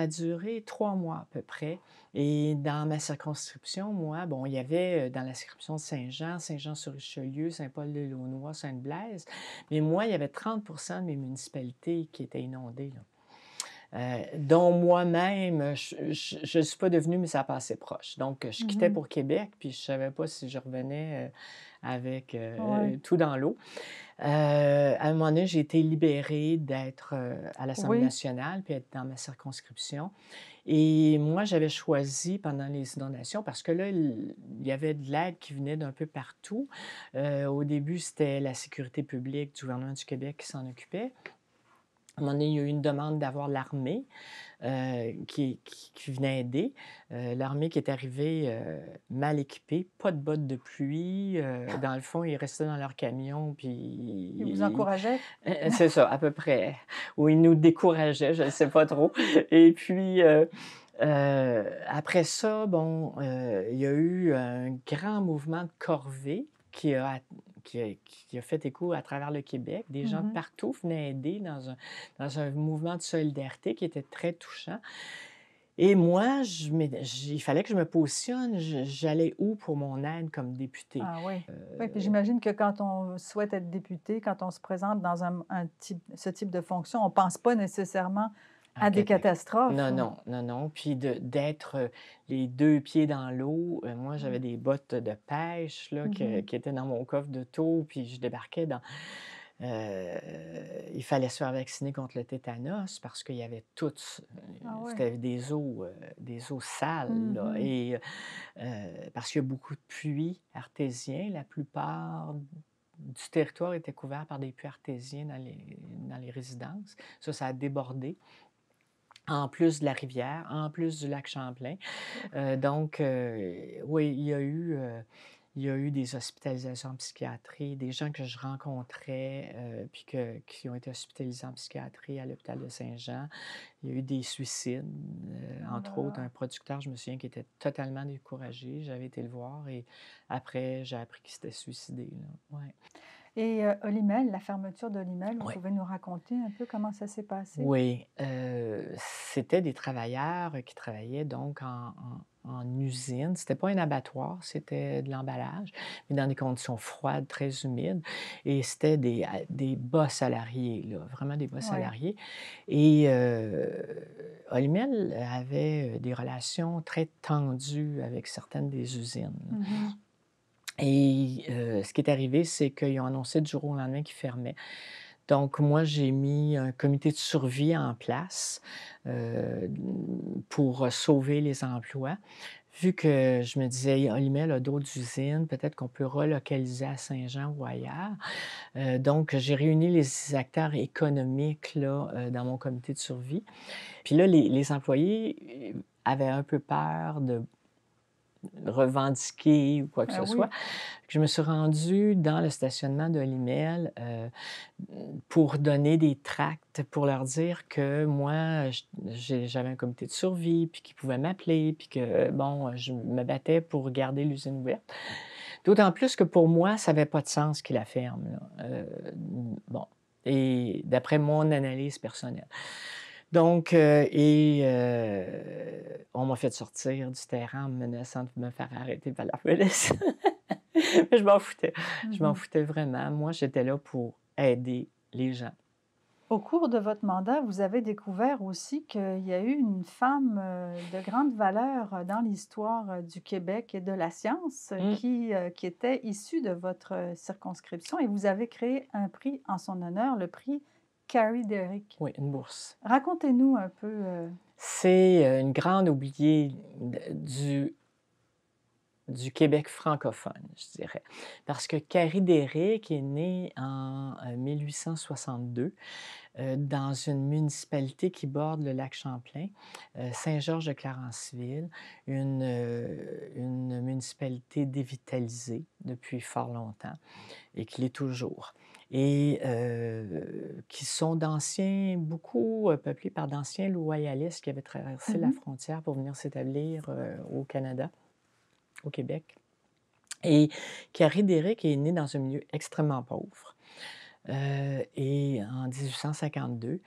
duré 3 mois à peu près. Et dans ma circonscription, moi, bon, il y avait, dans la circonscription de Saint-Jean, Saint-Jean-sur-Richelieu, Saint-Paul-de-Launois, Sainte-Blaise, mais moi, il y avait 30 de mes municipalités qui étaient inondées, là. Dont moi-même, je ne suis pas devenue, mais ça passait proche. Donc, je quittais Mmh. pour Québec, puis je ne savais pas si je revenais, avec, Ouais. tout dans l'eau. À un moment donné, j'ai été libérée d'être, à l'Assemblée Oui. nationale, puis être dans ma circonscription. Et moi, j'avais choisi pendant les inondations, parce que là, il y avait de l'aide qui venait d'un peu partout. Au début, c'était la sécurité publique du gouvernement du Québec qui s'en occupait. À un moment donné, il y a eu une demande d'avoir l'armée, qui venait aider. L'armée qui est arrivée, mal équipée, pas de bottes de pluie, dans le fond, ils restaient dans leur camion, Il vous puis encourageait? c'est ça, à peu près, ou ils nous décourageaient, je ne sais pas trop. Et puis, après ça, bon, il y a eu un grand mouvement de corvée qui a fait écho à travers le Québec. Des gens de Mmh. partout venaient aider dans un mouvement de solidarité qui était très touchant. Et moi, il fallait que je me positionne. J'allais où pour mon aide comme députée? Ah oui. Oui, puis j'imagine que quand on souhaite être député, quand on se présente dans ce type de fonction, on ne pense pas nécessairement Ah, à tout des à fait. catastrophes. Non, non, non, non. Puis d'être, les 2 pieds dans l'eau, moi, Mmh. j'avais des bottes de pêche là, Mmh. qui étaient dans mon coffre d'auto, puis je débarquais dans heu, il fallait se faire vacciner contre le tétanos parce qu'il y avait Ah oui. c'était des eaux sales, là. Mmh. Et parce qu'il y a beaucoup de puits artésiens. La plupart du territoire était couvert par des puits artésiens dans les résidences. Ça a débordé. En plus de la rivière, en plus du lac Champlain. Donc, oui, il y a eu des hospitalisations en psychiatrie, des gens que je rencontrais, puis qui ont été hospitalisés en psychiatrie à l'hôpital de Saint-Jean. Il y a eu des suicides, Oh là entre autres, là. un producteur, je me souviens, qui était totalement découragé. J'avais été le voir et après, j'ai appris qu'il s'était suicidé, là. Ouais. Et Olimel, la fermeture d'Olimel, vous Ouais. pouvez nous raconter un peu comment ça s'est passé? Oui, c'était des travailleurs qui travaillaient donc en usine. C'était pas un abattoir, c'était de l'emballage, mais dans des conditions froides, très humides, et c'était des bas salariés, là, vraiment des bas Oui. salariés. Et Olimel avait, des relations très tendues avec certaines des usines, là. Mmh. Et ce qui est arrivé, c'est qu'ils ont annoncé du jour au lendemain qu'ils fermaient. Donc moi, j'ai mis un comité de survie en place, heu, pour sauver les emplois. Vu que je me disais: «Olimel a d'autres usines, peut-être qu'on peut relocaliser à Saint-Jean ou ailleurs». Donc j'ai réuni les acteurs économiques là, dans mon comité de survie. Puis là, les employés, avaient un peu peur de revendiquer ou quoi que ce soit. Oui. Je me suis rendue dans le stationnement de l'E-mail, pour donner des tracts, pour leur dire que moi, j'avais un comité de survie, puis qu'ils pouvaient m'appeler, puis que, bon, je me battais pour garder l'usine ouverte. D'autant plus que pour moi, ça n'avait pas de sens qu'ils la ferment, là. Bon, et d'après mon analyse personnelle. Donc, on m'a fait sortir du terrain en me menaçant de me faire arrêter par la police. Mais je m'en foutais. Je m'en Mhm. foutais vraiment. Moi, j'étais là pour aider les gens. Au cours de votre mandat, vous avez découvert aussi qu'il y a eu une femme de grande valeur dans l'histoire du Québec et de la science Mmh. qui était issue de votre circonscription et vous avez créé un prix en son honneur, le prix Carrie Derrick. Oui, une bourse. Racontez-nous un peu. C'est, une grande oubliée du Québec francophone, je dirais. Parce que Carrie Déric est née en, 1862, dans une municipalité qui borde le lac Champlain, Saint-Georges-de-Clarenceville, une municipalité dévitalisée depuis fort longtemps et qui l'est toujours. Et qui sont beaucoup, peuplés par d'anciens loyalistes qui avaient traversé la Mhm. frontière pour venir s'établir, au Canada, au Québec. Et Carrie Déric est née dans un milieu extrêmement pauvre, et en 1852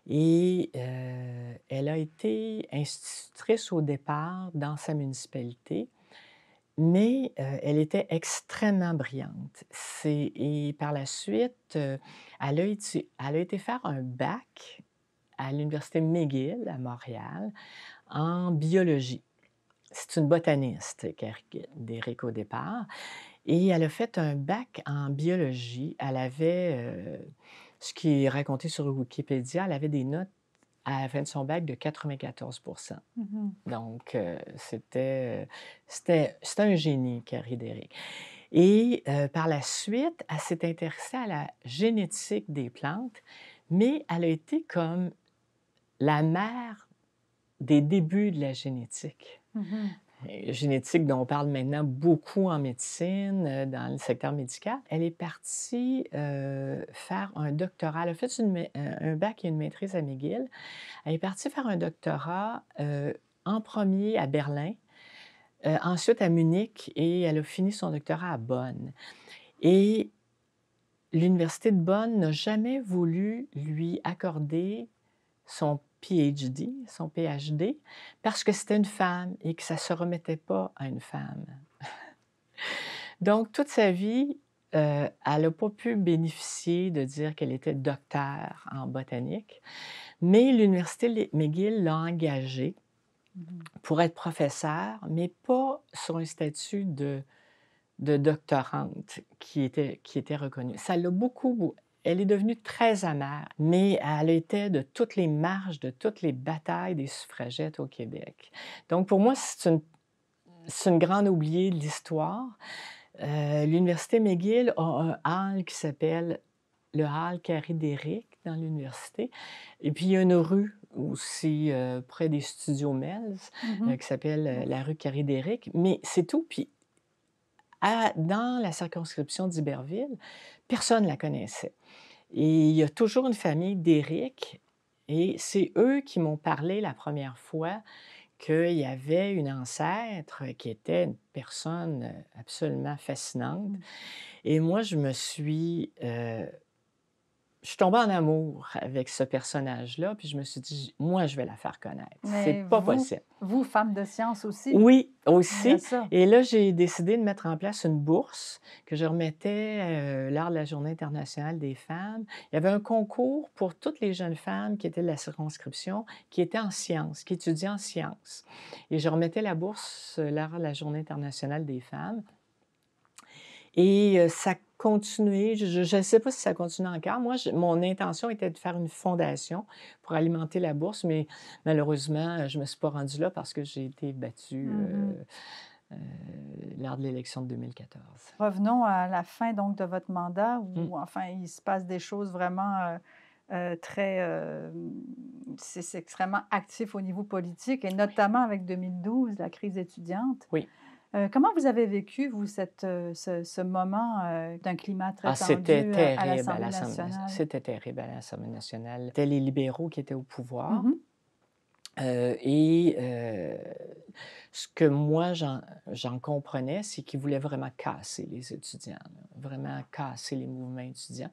et elle a été institutrice au départ dans sa municipalité, mais elle était extrêmement brillante. Et par la suite, elle a été faire un bac à l'université McGill à Montréal en biologie. C'est une botaniste, Carrie Déric, au départ, et elle a fait un bac en biologie. Elle avait, ce qui est raconté sur Wikipédia, elle avait des notes à la fin de son bac de 94. Mhm. Donc c'était un génie, Carrie Déric. Et par la suite, elle s'est intéressée à la génétique des plantes, mais elle a été comme la mère des débuts de la génétique. Mhm. Génétique dont on parle maintenant beaucoup en médecine, dans le secteur médical. Elle est partie, faire un doctorat. Elle a fait un bac et une maîtrise à McGill. Elle est partie faire un doctorat, en premier à Berlin, ensuite à Munich, et elle a fini son doctorat à Bonn. Et l'université de Bonn n'a jamais voulu lui accorder son PhD, parce que c'était une femme et que ça ne se remettait pas à une femme. Donc toute sa vie, elle n'a pas pu bénéficier de dire qu'elle était docteure en botanique, mais l'université McGill l'a engagée Mhm. pour être professeure, mais pas sur un statut de doctorante qui était reconnu. Ça l'a beaucoup. Elle est devenue très amère, mais elle était de toutes les marches, de toutes les batailles des suffragettes au Québec. Donc pour moi, c'est une grande oubliée de l'histoire. L'université McGill a un hall qui s'appelle le hall Carrie Déric dans l'université, et puis il y a une rue aussi, près des studios Melz, Mhm. qui s'appelle, la rue Carrie Déric, mais c'est tout. Puis dans la circonscription d'Iberville, personne ne la connaissait. Et il y a toujours une famille d'Éric, et c'est eux qui m'ont parlé la première fois qu'il y avait une ancêtre qui était une personne, absolument fascinante. Mhm. Et moi, je suis tombée en amour avec ce personnage-là, puis je me suis dit: «Moi, je vais la faire connaître. C'est Mais pas possible». vous, femme de science aussi, Oui, il y a aussi. ça. Et là, j'ai décidé de mettre en place une bourse que je remettais, lors de la Journée internationale des femmes. Il y avait un concours pour toutes les jeunes femmes qui étaient de la circonscription, qui étaient en sciences, qui étudiaient en sciences. Et je remettais la bourse, lors de la Journée internationale des femmes. Et ça a continué, je ne sais pas si ça continue encore. Moi, mon intention était de faire une fondation pour alimenter la bourse, mais malheureusement, je ne me suis pas rendue là parce que j'ai été battue Mhm. euh, lors de l'élection de 2014. Revenons à la fin donc de votre mandat Mm. où enfin il se passe des choses vraiment très c'est extrêmement actif au niveau politique et notamment avec 2012, la crise étudiante. Oui. Comment vous avez vécu, vous, ce moment d'un climat très Ah, c'était tendu à terrible à l'Assemblée l'Assemblée nationale. nationale? C'était terrible à l'Assemblée nationale. C'était les libéraux qui étaient au pouvoir. Mhm. Et ce que moi, j'en comprenais, c'est qu'ils voulaient vraiment casser les étudiants, là, vraiment casser les mouvements étudiants.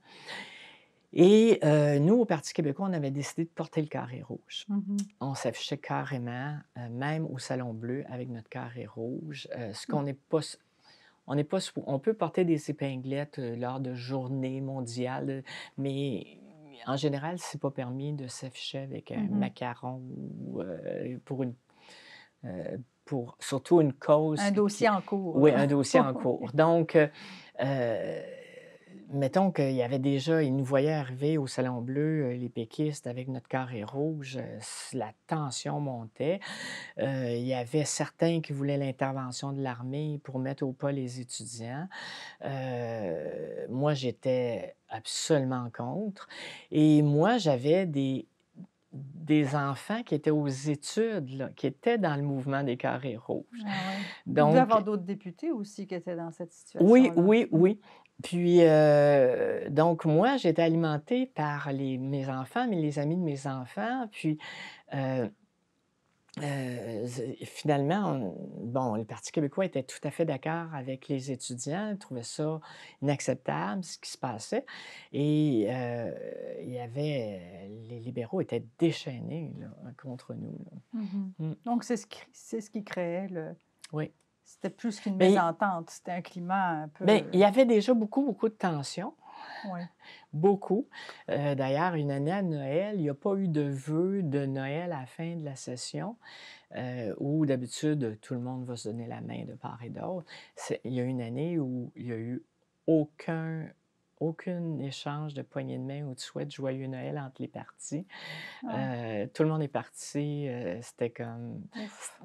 Et nous, au Parti québécois, on avait décidé de porter le carré rouge. Mhm. On s'affichait carrément, même au Salon Bleu, avec notre carré rouge. Ce Mm. qu'on n'est pas... On n'est pas... On peut porter des épinglettes lors de journées mondiales, mais en général, c'est pas permis de s'afficher avec un Mhm. macaron ou pour surtout une cause Un qui... dossier en cours, Oui, là. un dossier en cours. Donc, mettons qu'il y avait déjà, ils nous voyaient arriver au Salon Bleu, les péquistes, avec notre carré rouge, la tension montait. Il y avait certains qui voulaient l'intervention de l'armée pour mettre au pas les étudiants. Moi, j'étais absolument contre. Et moi, j'avais des enfants qui étaient aux études, là, qui étaient dans le mouvement des carrés rouges. Ah ouais. Il devait y Donc, avoir d'autres députés aussi qui étaient dans cette oui, situation-là. oui, Mm. oui. Puis, donc, moi, j'étais alimentée par mes enfants, mais les amis de mes enfants. Puis, euh, finalement, bon, le Parti québécois était tout à fait d'accord avec les étudiants, ils trouvaient ça inacceptable, ce qui se passait. Et il y avait, les libéraux étaient déchaînés là, contre nous, là. Mhm. Mm. Donc, c'est ce qui créait Oui. c'était plus qu'une Mais, mésentente, c'était un climat un mais peu... il y avait déjà beaucoup, beaucoup de tensions. Oui. Beaucoup. D'ailleurs, une année à Noël, il n'y a pas eu de vœux de Noël à la fin de la session, où d'habitude, tout le monde va se donner la main de part et d'autre. Il y a une année où il n'y a eu aucun échange de poignées de main ou de souhaits de joyeux Noël entre les partis. Ah, Tout le monde est parti, c'était comme... ouf.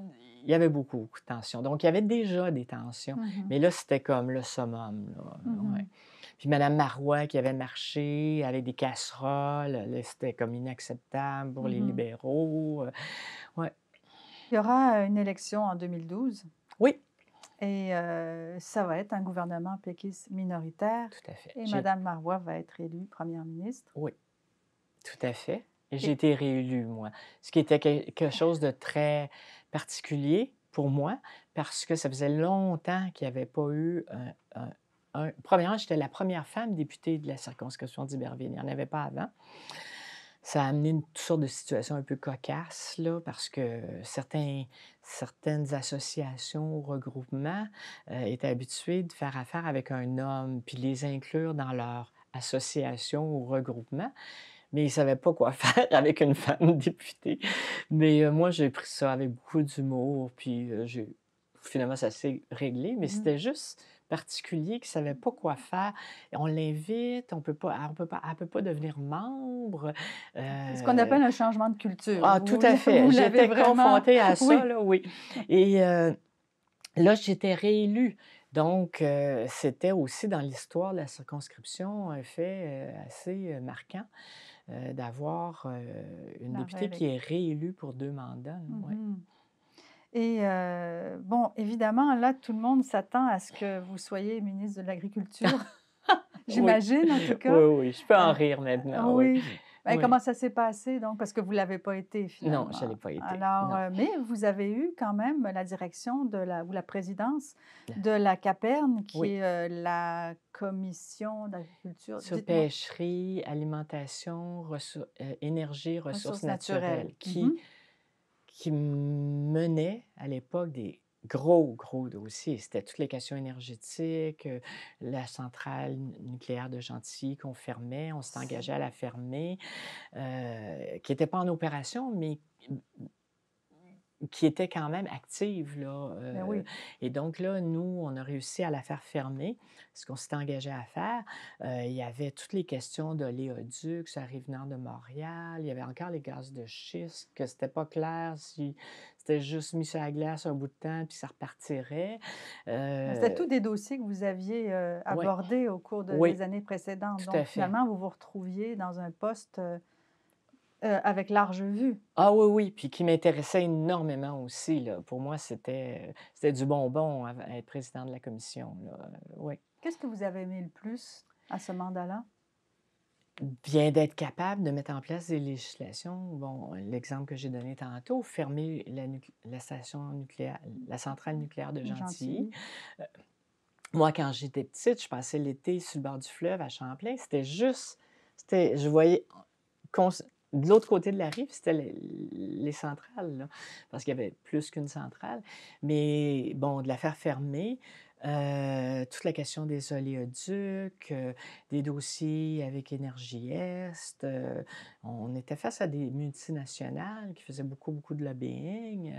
Il y avait beaucoup, beaucoup de tensions. Donc, il y avait déjà des tensions, Mhm. mais là, c'était comme le summum, là, ouais. Mhm. Puis Mme Marois qui avait marché avec des casseroles, là, c'était comme inacceptable pour les Mhm. libéraux. Ouais. Il y aura une élection en 2012 Oui, et ça va être un gouvernement péquiste minoritaire tout à fait. et Mme Marois va être élue première ministre. Oui, tout à fait. Et j'ai Et, été réélue, moi. Ce qui était quelque chose de très particulier pour moi, parce que ça faisait longtemps qu'il n'y avait pas eu premièrement, j'étais la première femme députée de la circonscription d'Iberville. Il n'y en avait pas avant. Ça a amené une sorte de situation un peu cocasse, là, parce que certaines associations ou regroupements étaient habitués de faire affaire avec un homme, puis les inclure dans leur association ou regroupement, mais ils ne savaient pas quoi faire avec une femme députée. Mais moi, j'ai pris ça avec beaucoup d'humour, puis finalement, ça s'est réglé, mais Mhm. c'était juste particulier qui ne savait pas quoi faire. On l'invite, elle peut pas devenir membre. C'est ce qu'on appelle un changement de culture. Ah, tout à fait. Vous l'avez J'étais vraiment... confrontée à ça, Oui. là, oui. Et là, j'étais réélue. Donc, c'était aussi dans l'histoire de la circonscription un fait assez marquant d'avoir une La députée qui réélection. est réélue pour 2 mandats, là, ouais. Mhm. Et bon, évidemment, là, tout le monde s'attend à ce que vous soyez ministre de l'Agriculture, Oui, j'imagine en tout oui, cas. oui, je peux en Euh, rire maintenant, oui. oui. Ben, Oui. comment ça s'est passé donc? Parce que vous ne l'avez pas été Non, je ne finalement. l'ai pas été, Alors, non. mais vous avez eu quand même la direction ou la présidence de la CAPERN, qui Oui, est la commission d'agriculture, sur dites-moi, pêcherie, alimentation, énergie, ressources ressources naturelles. naturelles, Mhm. qui menait à l'époque des gros, gros dossiers. C'était toutes les questions énergétiques, la centrale nucléaire de Gentilly qu'on fermait, on s'est engagé à la fermer, qui n'était pas en opération, mais qui était quand même active, là. Ben oui. Et donc là, nous, on a réussi à la faire fermer, ce qu'on s'était engagé à faire. Il y avait toutes les questions d'oléoduc, ça arrive nord de Montréal. Il y avait encore les gaz de schiste, que c'était pas clair si c'était juste mis sur la glace un bout de temps, puis ça repartirait. Mais c'était Euh, tous des dossiers que vous aviez, oui, abordés au cours des oui, années précédentes. tout à Donc fait. finalement, vous vous retrouviez dans un poste, avec large vue. Ah oui, oui, puis qui m'intéressait énormément aussi, là. Pour moi, c'était du bonbon à être président de la commission, là. Oui. Qu'est-ce que vous avez aimé le plus à ce mandat-là? Bien d'être capable de mettre en place des législations. Bon, l'exemple que j'ai donné tantôt, fermer la station nucléaire, la centrale nucléaire de Gentilly. Gentilly. Moi, quand j'étais petite, je passais l'été sur le bord du fleuve à Champlain. Je voyais cons de l'autre côté de la rive, c'était les centrales, là, parce qu'il y avait plus qu'une centrale. Mais bon, de la faire fermer, toute la question des oléoducs, des dossiers avec Énergie Est, on était face à des multinationales qui faisaient beaucoup, beaucoup de lobbying,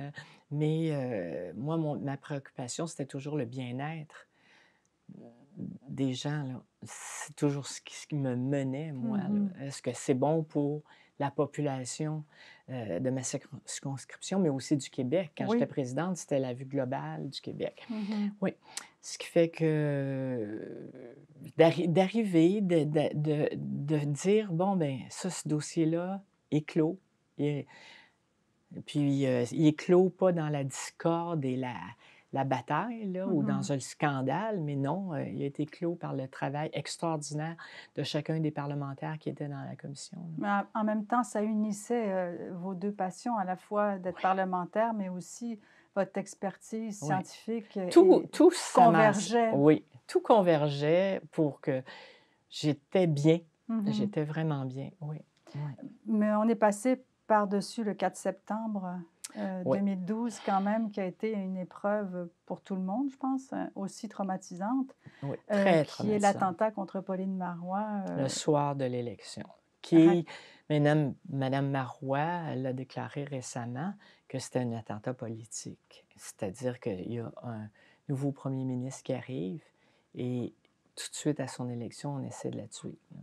mais moi, ma préoccupation, c'était toujours le bien-être des gens, là. C'est toujours ce qui me menait, moi, là. Mmh. Est-ce que c'est bon pour la population, de ma circonscription, mais aussi du Québec? Quand j'étais Oui. présidente, c'était la vue globale du Québec. Mmh. Oui, ce qui fait que, d'arriver, de dire: «Bon, ben ça, ce dossier-là est clos». Et puis, il est clos pas dans la discorde et la bataille, là, ou Mmh. dans un scandale, mais non, il a été clos par le travail extraordinaire de chacun des parlementaires qui étaient dans la commission, là. Mais en même temps, ça unissait, vos 2 passions, à la fois d'être Oui, parlementaire, mais aussi votre expertise oui. scientifique, Tout et tout ça convergeait. oui, tout convergeait pour que j'étais bien. Mmh. J'étais vraiment bien, oui, oui, Mais on est passé par-dessus le 4 septembre, oui, 2012 quand même, qui a été une épreuve pour tout le monde, je pense, aussi traumatisante, oui, très qui est traumatisant. l'attentat contre Pauline Marois, Le soir de l'élection, rac qui madame Marois, elle a déclaré récemment que c'était un attentat politique. C'est-à-dire qu'il y a un nouveau premier ministre qui arrive et tout de suite à son élection, on essaie de la tuer, là.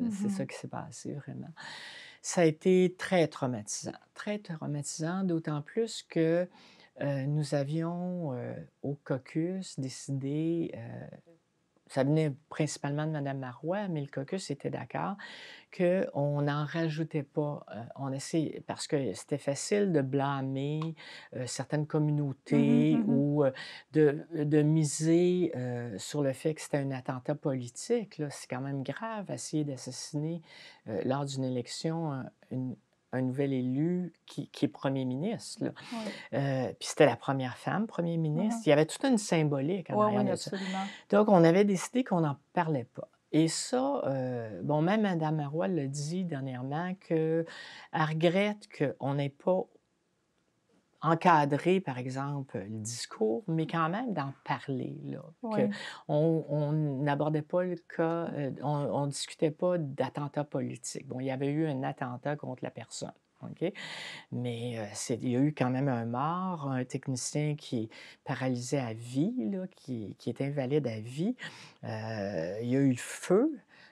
C'est ça mmh. qui s'est passé vraiment. Ça a été très traumatisant, d'autant plus que, nous avions, au caucus décidé, ça venait principalement de madame Marois, mais le caucus était d'accord qu'on n'en rajoutait pas. On essaie parce que c'était facile de blâmer, certaines Mmh. communautés Mmh. ou, de miser, sur le fait que c'était un attentat politique, là. C'est quand même grave, essayer d'assassiner, lors d'une élection, un nouvel élu qui est premier ministre, là. Oui. Puis c'était la première femme premier ministre. Mmh. Il y avait toute une symbolique en Ouais, arrière oui, de ça. absolument. Donc on avait décidé qu'on n'en parlait pas. Et ça, bon, même madame Marois l'a dit dernièrement qu'elle regrette qu'on n'ait pas encadré, par exemple, le discours, mais quand même d'en parler, là. Oui. On n'abordait pas le cas, on discutait pas d'attentat politique. Bon, il y avait eu un attentat contre la personne, OK? Mais, il y a eu quand même un mort, un technicien qui est paralysé à vie, là, qui est invalide à vie. Il y a eu le feu,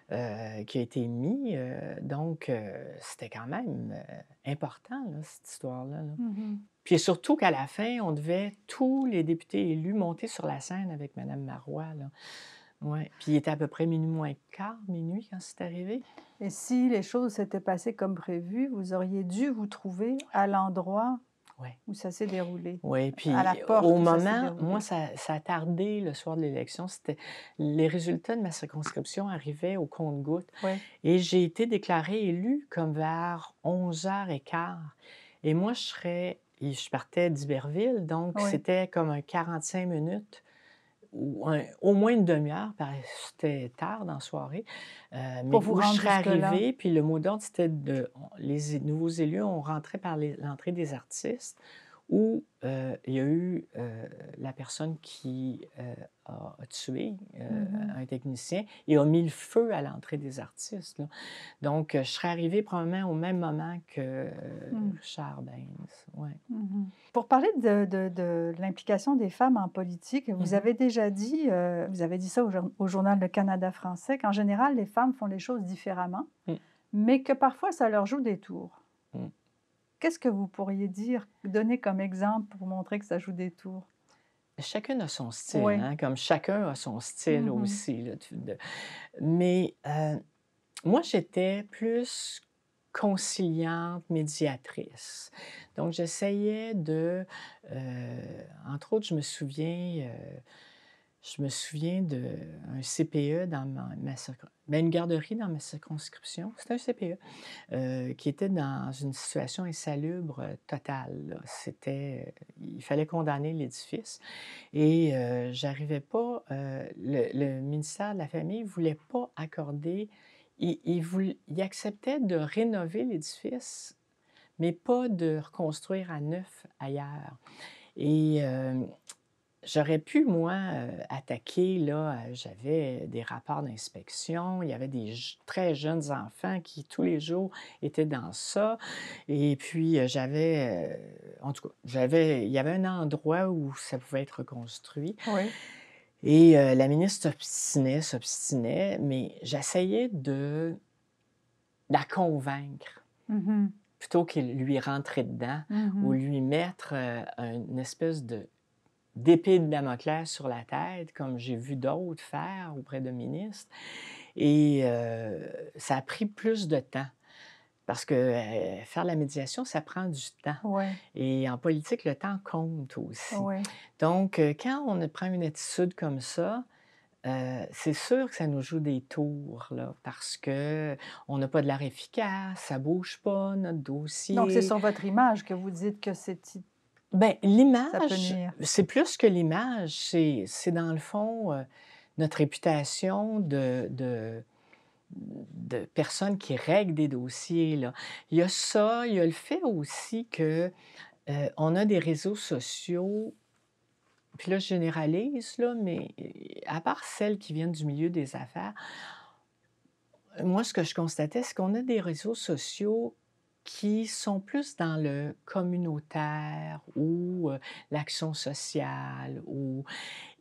qui a été mis, donc, c'était quand même, important, là, cette histoire-là, là. Mmh. Puis surtout qu'à la fin, on devait, tous les députés élus, monter sur la scène avec madame Marois, là. Ouais, puis il était à peu près minuit moins quart, minuit, quand c'est arrivé. Et si les choses s'étaient passées comme prévu, vous auriez dû vous trouver à l'endroit Ouais. où ça s'est déroulé, Oui, à la puis au porte où ça s'est moment, moi, déroulé. ça a tardé le soir de l'élection. Les résultats de ma circonscription arrivaient au compte-gouttes Oui. et j'ai été déclarée élue comme vers 11h15. Et moi, je partais d'Iberville, donc Oui. c'était comme un 45 minutes ou au moins une demi-heure, c'était tard dans la soirée, Pour mais vous où je rendre serais jusque-là. arrivée, puis le mot d'ordre, c'était nouveaux élus, on rentrait par l'entrée des artistes où, il y a eu, la personne qui, a tué, Mmh. un technicien et a mis le feu à l'entrée des artistes, là. Donc, je serais arrivée probablement au même moment que, Mmh. Richard Bains, ouais. Mmh. Pour parler de l'implication des femmes en politique, vous Mmh. avez déjà dit, vous avez dit ça au Journal Le Canada français, qu'en général, les femmes font les choses différemment, Mmh. mais que parfois ça leur joue des tours. Mmh. Qu'est-ce que vous pourriez donner comme exemple pour montrer que ça joue des tours? Chacune a son style, Oui. hein, comme chacun a son style Mmh. aussi, là, mais moi, j'étais plus conciliante, médiatrice. Donc j'essayais entre autres, je me souviens d'un CPE dans une garderie dans ma circonscription, c'était un CPE, qui était dans une situation insalubre, totale, là. Il fallait condamner l'édifice et j'arrivais pas, le ministère de la Famille ne voulait pas accorder, il acceptait de rénover l'édifice, mais pas de reconstruire à neuf ailleurs et j'aurais pu, moi, attaquer, là, j'avais des rapports d'inspection, il y avait des très jeunes enfants qui, tous les jours, étaient dans ça et puis, en tout cas, il y avait un endroit où ça pouvait être reconstruit Oui. et la ministre s'obstinait, mais j'essayais de la convaincre Mmh. plutôt que lui rentrer dedans ou Mmh. lui mettre, une espèce d'épée de Damoclès sur la tête, comme j'ai vu d'autres faire auprès de ministres et ça a pris plus de temps parce que, faire la médiation, ça prend du temps Ouais, et en politique, le temps compte aussi. ouais. Donc quand on prend une attitude comme ça, c'est sûr que ça nous joue des tours, là, parce qu'on n'a pas de l'air efficace, ça bouge pas notre Donc c'est dossier. sur votre image que vous dites que Ben, ça peut l'image, nuire? c'est plus que l'image, c'est dans le fond, notre réputation de personnes qui règlent des dossiers, là. Il y a ça, il y a le fait aussi que, on a des réseaux sociaux, puis là je généralise, là, mais à part celles qui viennent du milieu des affaires, moi ce que je constatais, c'est qu'on a des réseaux sociaux qui sont plus dans le communautaire ou l'action sociale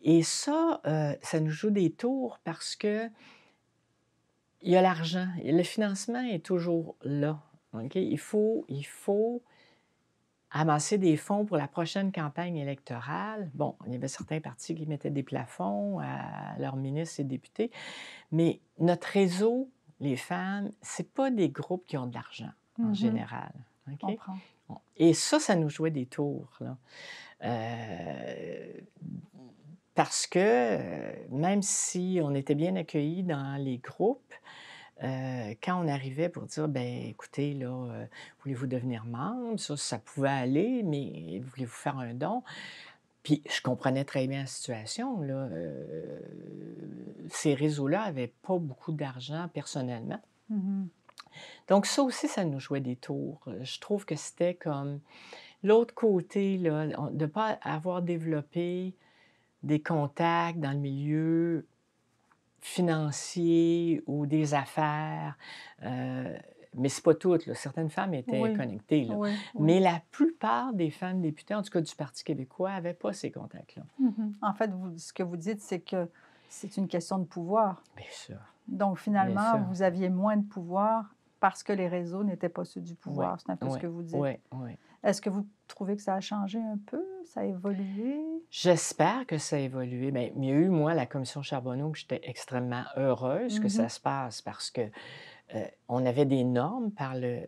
et ça, ça nous joue des tours parce que il y a l'argent et le financement est toujours là, OK? Il faut amasser des fonds pour la prochaine campagne électorale. Bon, il y avait certains partis qui mettaient des plafonds à leurs ministres et députés, mais notre réseau, les femmes, c'est pas des groupes qui ont de l'argent en Mmh. général, Je OK? comprends. Bon et ça nous jouait des tours, là. Heu, Parce que, même si on était bien accueillis dans les groupes, quand on arrivait pour dire: «Ben écoutez là, voulez-vous devenir membre?» Ça pouvait aller, mais «Voulez-vous faire un don?» Puis je comprenais très bien la situation là, ces réseaux-là avaient pas beaucoup d'argent personnellement. Mmh. Donc ça aussi, ça nous jouait des tours. Je trouve que c'était comme l'autre côté là, de ne pas avoir développé des contacts dans le milieu financier ou des affaires, heu, mais c'est pas toutes, là. Certaines femmes étaient Oui, connectées, là. oui, Mais oui. la plupart des femmes députées, en tout cas du Parti québécois, avaient pas ces contacts-là. Mmh. En fait, ce que vous dites, c'est que c'est une question de pouvoir. Bien sûr, Donc bien finalement, sûr. vous aviez moins de pouvoir parce que les réseaux n'étaient pas ceux du Oui, pouvoir. C'est un peu ce oui, que vous dites. oui, oui. Est-ce que vous trouvez que ça a changé un peu? Ça a évolué? J'espère que ça a évolué. Bien, il y a eu, moi, la commission Charbonneau, que j'étais extrêmement heureuse que ça Mmh. se passe parce que on avait des normes par le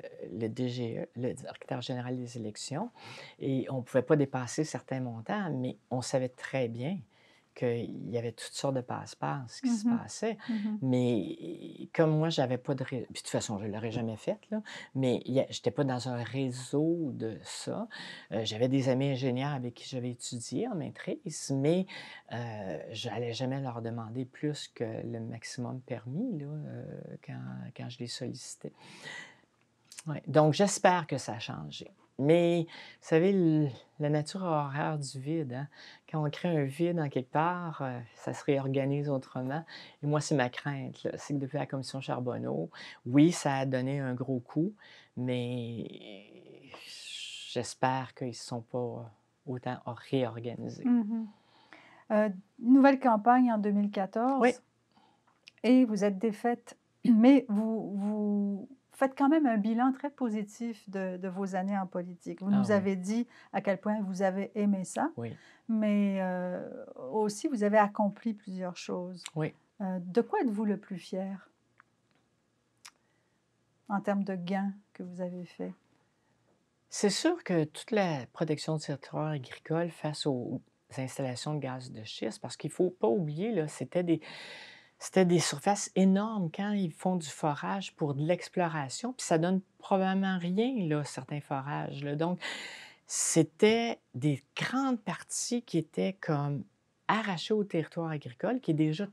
DGE, le directeur général des élections, et on ne pouvait pas dépasser certains montants, mais on savait très bien qu'il y avait toutes sortes de passe-passe qui se Mmh. passaient. Mmh. Mais comme moi, j'avais pas de puis de toute façon, je ne l'aurais jamais fait, là, mais je n'étais pas dans un réseau de ça. J'avais des amis ingénieurs avec qui j'avais étudié en maîtrise, mais je n'allais jamais leur demander plus que le maximum permis là, quand je les sollicitais. Ouais, donc j'espère que ça a changé. Mais vous savez, la nature a horreur du vide, hein. Quand on crée un vide en quelque part, ça se réorganise autrement et moi, c'est ma crainte, là, c'est que depuis la commission Charbonneau, oui, ça a donné un gros coup, mais j'espère qu'ils ne se sont pas autant réorganisés. Mhm. Nouvelle campagne en 2014 Oui, et vous êtes défaite, mais vous faites quand même un bilan très positif de vos années en politique. Vous ah nous oui, avez dit à quel point vous avez aimé ça, oui, mais aussi vous avez accompli plusieurs choses. oui. De quoi êtes-vous le plus fier en termes de gains que vous avez faits? C'est sûr que toute la protection du territoire agricole face aux installations de gaz de schiste, parce qu'il ne faut pas oublier, là, c'était des surfaces énormes quand ils font du forage pour de l'exploration, puis ça donne probablement rien, là, certains forages, là. Donc, c'était des grandes parties qui étaient comme arrachées au territoire agricole, qui est déjà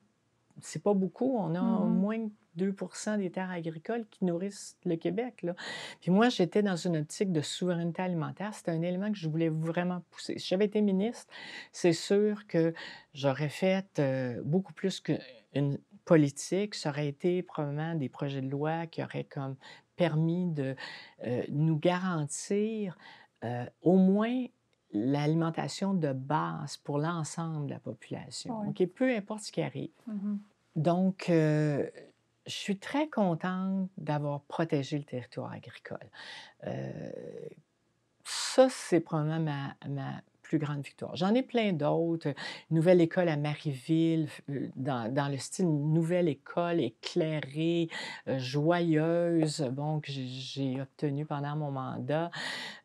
c'est pas beaucoup, on a Mhm. moins que 2 des terres agricoles qui nourrissent le Québec, là. Puis moi, j'étais dans une optique de souveraineté alimentaire, c'était un élément que je voulais vraiment pousser. Si j'avais été ministre, c'est sûr que j'aurais fait, beaucoup plus qu'une politique, ça aurait été probablement des projets de loi qui auraient comme permis de, nous garantir, au moins l'alimentation de base pour l'ensemble de la population, Oui. OK? Peu importe ce qui arrive. Mhm. Donc, je suis très contente d'avoir protégé le territoire agricole. Heu, Ça, c'est probablement ma plus grande victoire. J'en ai plein d'autres. Une nouvelle école à Marieville, dans le style nouvelle école éclairée, joyeuse, bon, que j'ai obtenue pendant mon mandat.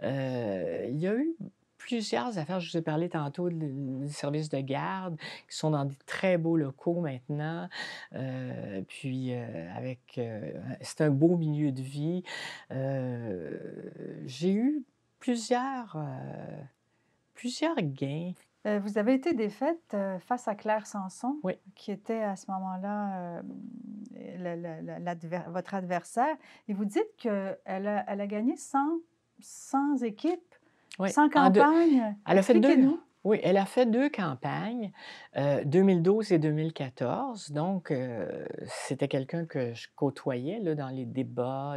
Il y a eu plusieurs affaires. Je vous ai parlé tantôt des services de garde qui sont dans des très beaux locaux maintenant. Puis, c'est un beau milieu de vie. J'ai eu plusieurs gains. Vous avez été défaite face à Claire Sanson, Oui, qui était à ce moment-là votre adversaire. Et vous dites elle a gagné sans équipe, oui. sans campagne. Elle a fait 2 Expliquez-nous. oui, elle a fait 2 campagnes, 2012 et 2014. Donc, c'était quelqu'un que je côtoyais là, dans les débats,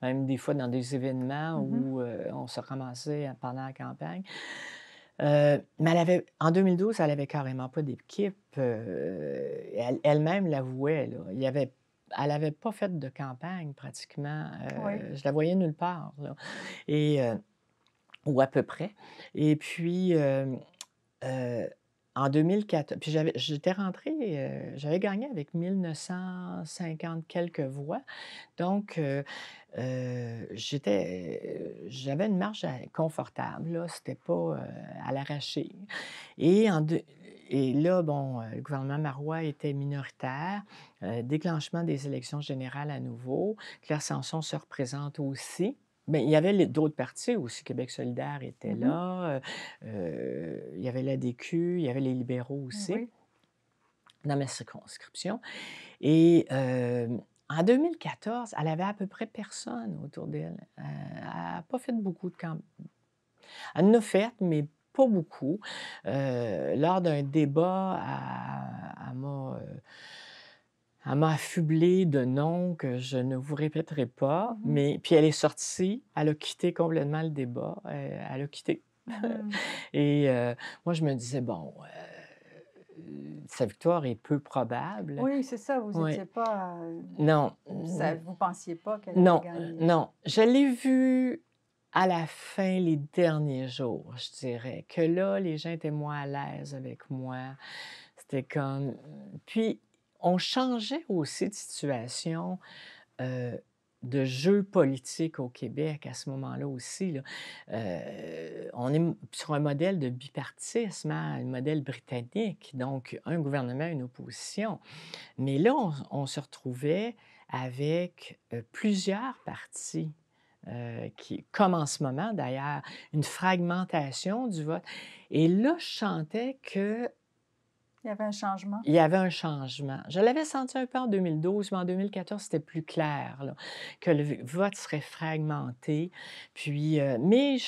même des fois dans des événements Mhm. où, on se ramassait pendant la campagne. Mais en 2012, elle avait carrément pas d'équipe, elle-même l'avouait, là. Elle avait pas fait de campagne pratiquement, Oui. je la voyais nulle part, là et ou à peu près. Et puis, Heu, en 2014, puis j'étais rentrée, j'avais gagné avec 1950 quelques voix. Donc, j'avais une marge confortable, là, c'était pas, à l'arraché. Et en deux et là, bon, le gouvernement Marois était minoritaire, déclenchement des élections générales à nouveau. Claire Sanson se représente aussi. Bien, il y avait d'autres partis aussi, Québec solidaire était Mhm. là, il y avait l'ADQ, il y avait les libéraux aussi, Oui. dans ma circonscription. Et en 2014, elle avait à peu près personne autour d'elle. Elle n'a pas fait beaucoup de camp elle en a fait, mais pas beaucoup. Lors d'un débat, elle m'a affublée de noms que je ne vous répéterai pas, Mhm. mais puis elle est sortie, elle a quitté complètement le débat, elle a quitté. Mhm. Et moi, je me disais: «Bon, sa victoire est peu probable». Oui, c'est ça. Vous Oui. n'étiez pas. Non, Vous pensiez pas qu'elle allait non, gagner. non. Je l'ai vue à la fin, les derniers jours, je dirais, que là, les gens étaient moins à l'aise avec moi. C'était comme puis on changeait aussi de situation, heu, de jeu politique au Québec à ce moment-là aussi, là. On est sur un modèle de bipartisme, hein, un modèle britannique, donc un gouvernement, une opposition. Mais là, on se retrouvait avec, plusieurs partis, comme en ce moment d'ailleurs, une fragmentation du vote. Et là, je sentais qu'il Il y avait un changement. y avait un changement. Je l'avais senti un peu en 2012, mais en 2014, c'était plus clair, là, que le vote serait fragmenté. Puis, mais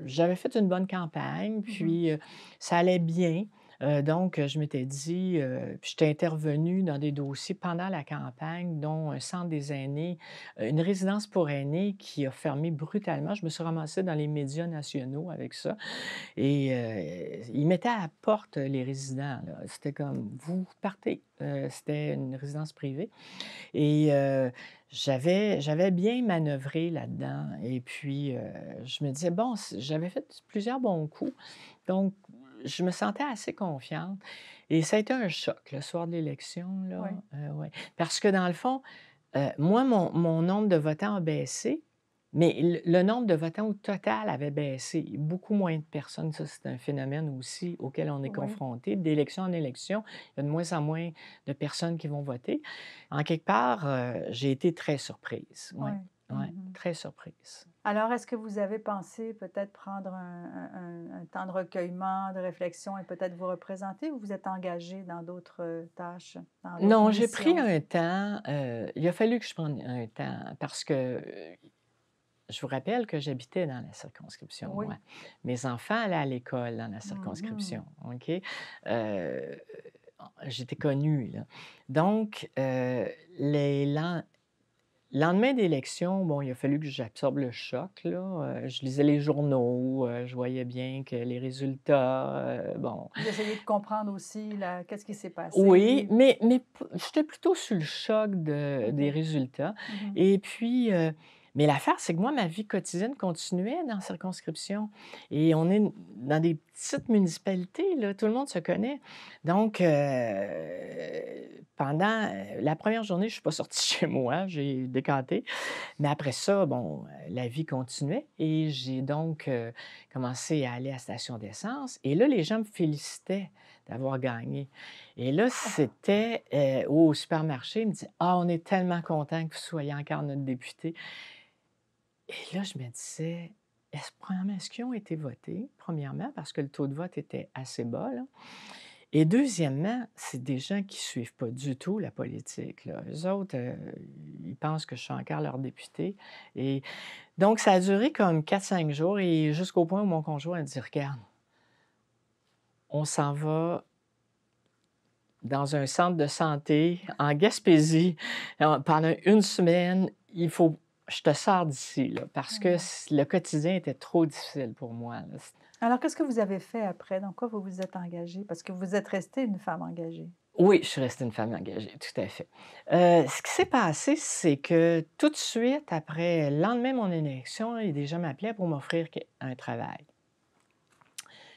j'avais fait une bonne campagne, Mhm. puis, ça allait bien. Donc, je m'étais dit, puis j'étais intervenue dans des dossiers pendant la campagne, dont un centre des aînés, une résidence pour aînés qui a fermé brutalement. Je me suis ramassée dans les médias nationaux avec ça et ils mettaient à la porte les résidents, là. C'était comme: «Vous partez». C'était une résidence privée et j'avais bien manœuvré là-dedans et puis, je me disais: «Bon, j'avais fait plusieurs bons coups». Donc je me sentais assez confiante et ça a été un choc le soir de l'élection, là, Oui, ouais. Parce que dans le fond, moi, mon nombre de votants a baissé, mais le nombre de votants au total avait baissé. Beaucoup moins de personnes, ça, c'est un phénomène aussi auquel on est oui. confronté. D'élection en élection, il y a de moins en moins de personnes qui vont voter. En quelque part, j'ai été très surprise. Oui, Oui. ouais, Mmh. très surprise. Alors, est-ce que vous avez pensé peut-être prendre un temps de recueillement, de réflexion et peut-être vous représenter ou vous êtes engagé dans d'autres, tâches, dans d'autres Non, j'ai pris missions? un temps, il a fallu que je prenne un temps parce que, je vous rappelle que j'habitais dans la circonscription, moi. Oui. Mes enfants allaient à l'école dans la Mmh. circonscription, OK? J'étais connue, là. Donc, les lendemain d'élection, bon, il a fallu que j'absorbe le choc, là. Je lisais les journaux, je voyais bien que les résultats, bon. Vous essayez de comprendre aussi qu'est-ce qui s'est Oui, passé? mais j'étais plutôt sur le choc des OK. résultats Mmh. et puis, mais l'affaire, c'est que moi, ma vie quotidienne continuait dans la circonscription et on est dans des petites municipalités, là, tout le monde se connaît. Donc, pendant, la première journée, je suis pas sortie de chez moi, j'ai décanté. Mais après ça, bon, la vie continuait et j'ai donc, commencé à aller à la station d'essence et là, les gens me félicitaient d'avoir gagné et là, c'était, au supermarché, ils me disaient: «Ah, on est tellement contents que vous soyez encore notre député» et là, je me disais: Premièrement, est-ce qu'ils ont été votés?» Premièrement, parce que le taux de vote était assez bas, là et deuxièmement, c'est des gens qui suivent pas du tout la politique, là. Eux autres, ils pensent que je suis encore leur député et donc ça a duré comme 4 5 jours et jusqu'au point où mon conjoint a dit: «Regarde, on s'en va dans un centre de santé en Gaspésie, pendant une semaine. Il faut je te sors d'ici, là, parce que Mmh. le quotidien était trop difficile pour moi, là». Alors, qu'est-ce que vous avez fait après? Dans quoi vous vous êtes engagée? Parce que vous êtes restée une femme engagée. Oui, je suis restée une femme engagée, tout à fait. Ce qui s'est passé, c'est que tout de suite après, le lendemain de mon élection, il y a des gens m'appelaient pour m'offrir un travail.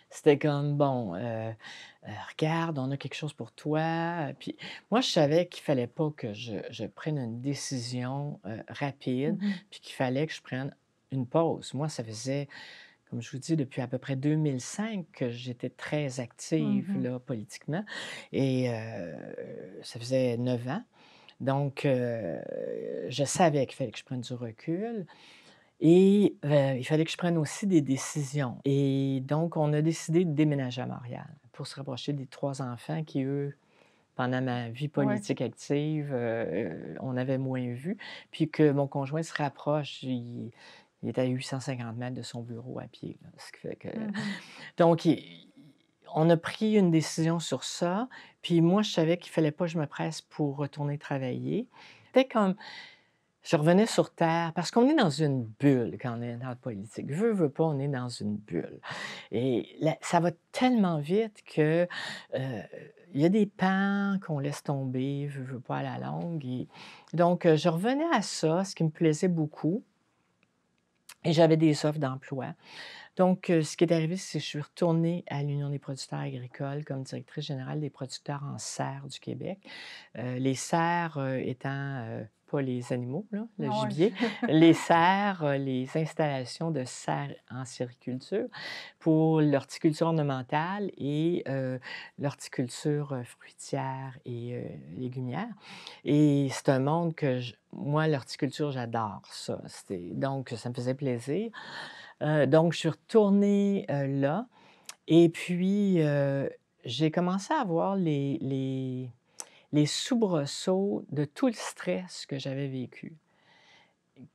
C'était comme: «Bon, regarde, on a quelque chose pour toi», puis moi, je savais qu'il fallait pas que je prenne une décision, rapide, Mmh. puis qu'il fallait que je prenne une pause. Moi, ça faisait, comme je vous dis, depuis à peu près 2005 que j'étais très active, Mmh. là, politiquement et ça faisait 9 ans. Donc je savais qu'il fallait que je prenne du recul et il fallait que je prenne aussi des décisions et donc on a décidé de déménager à Montréal pour se rapprocher des 3 enfants qui, eux, pendant ma vie Ouais. politique active, on avait moins vu, puis que mon conjoint se rapproche, il est à 850 mètres de son bureau à pied, là, ce qui fait que Mmh. donc on a pris une décision sur ça, puis moi, je savais qu'il fallait pas que je me presse pour retourner travailler. C'était comme je revenais sur terre parce qu'on est dans une bulle quand on est dans la politique. Veut pas, on est dans une bulle et là, ça va tellement vite que, heu, il y a des pans qu'on laisse tomber, veut pas, à la longue et donc je revenais à ça, ce qui me plaisait beaucoup et j'avais des offres d'emploi. Donc ce qui est arrivé, c'est que je suis retournée à l'Union des producteurs agricoles comme directrice générale des producteurs en serre du Québec. Les serres, étant, pas les animaux là, le Oui. gibier, les serres, les installations de serres en sériculture pour l'horticulture ornementale et l'horticulture, fruitière et légumière et c'est un monde que moi l'horticulture, j'adore ça. Donc ça me faisait plaisir. Donc je suis retournée, là et puis, j'ai commencé à avoir les soubresauts de tout le stress que j'avais vécu,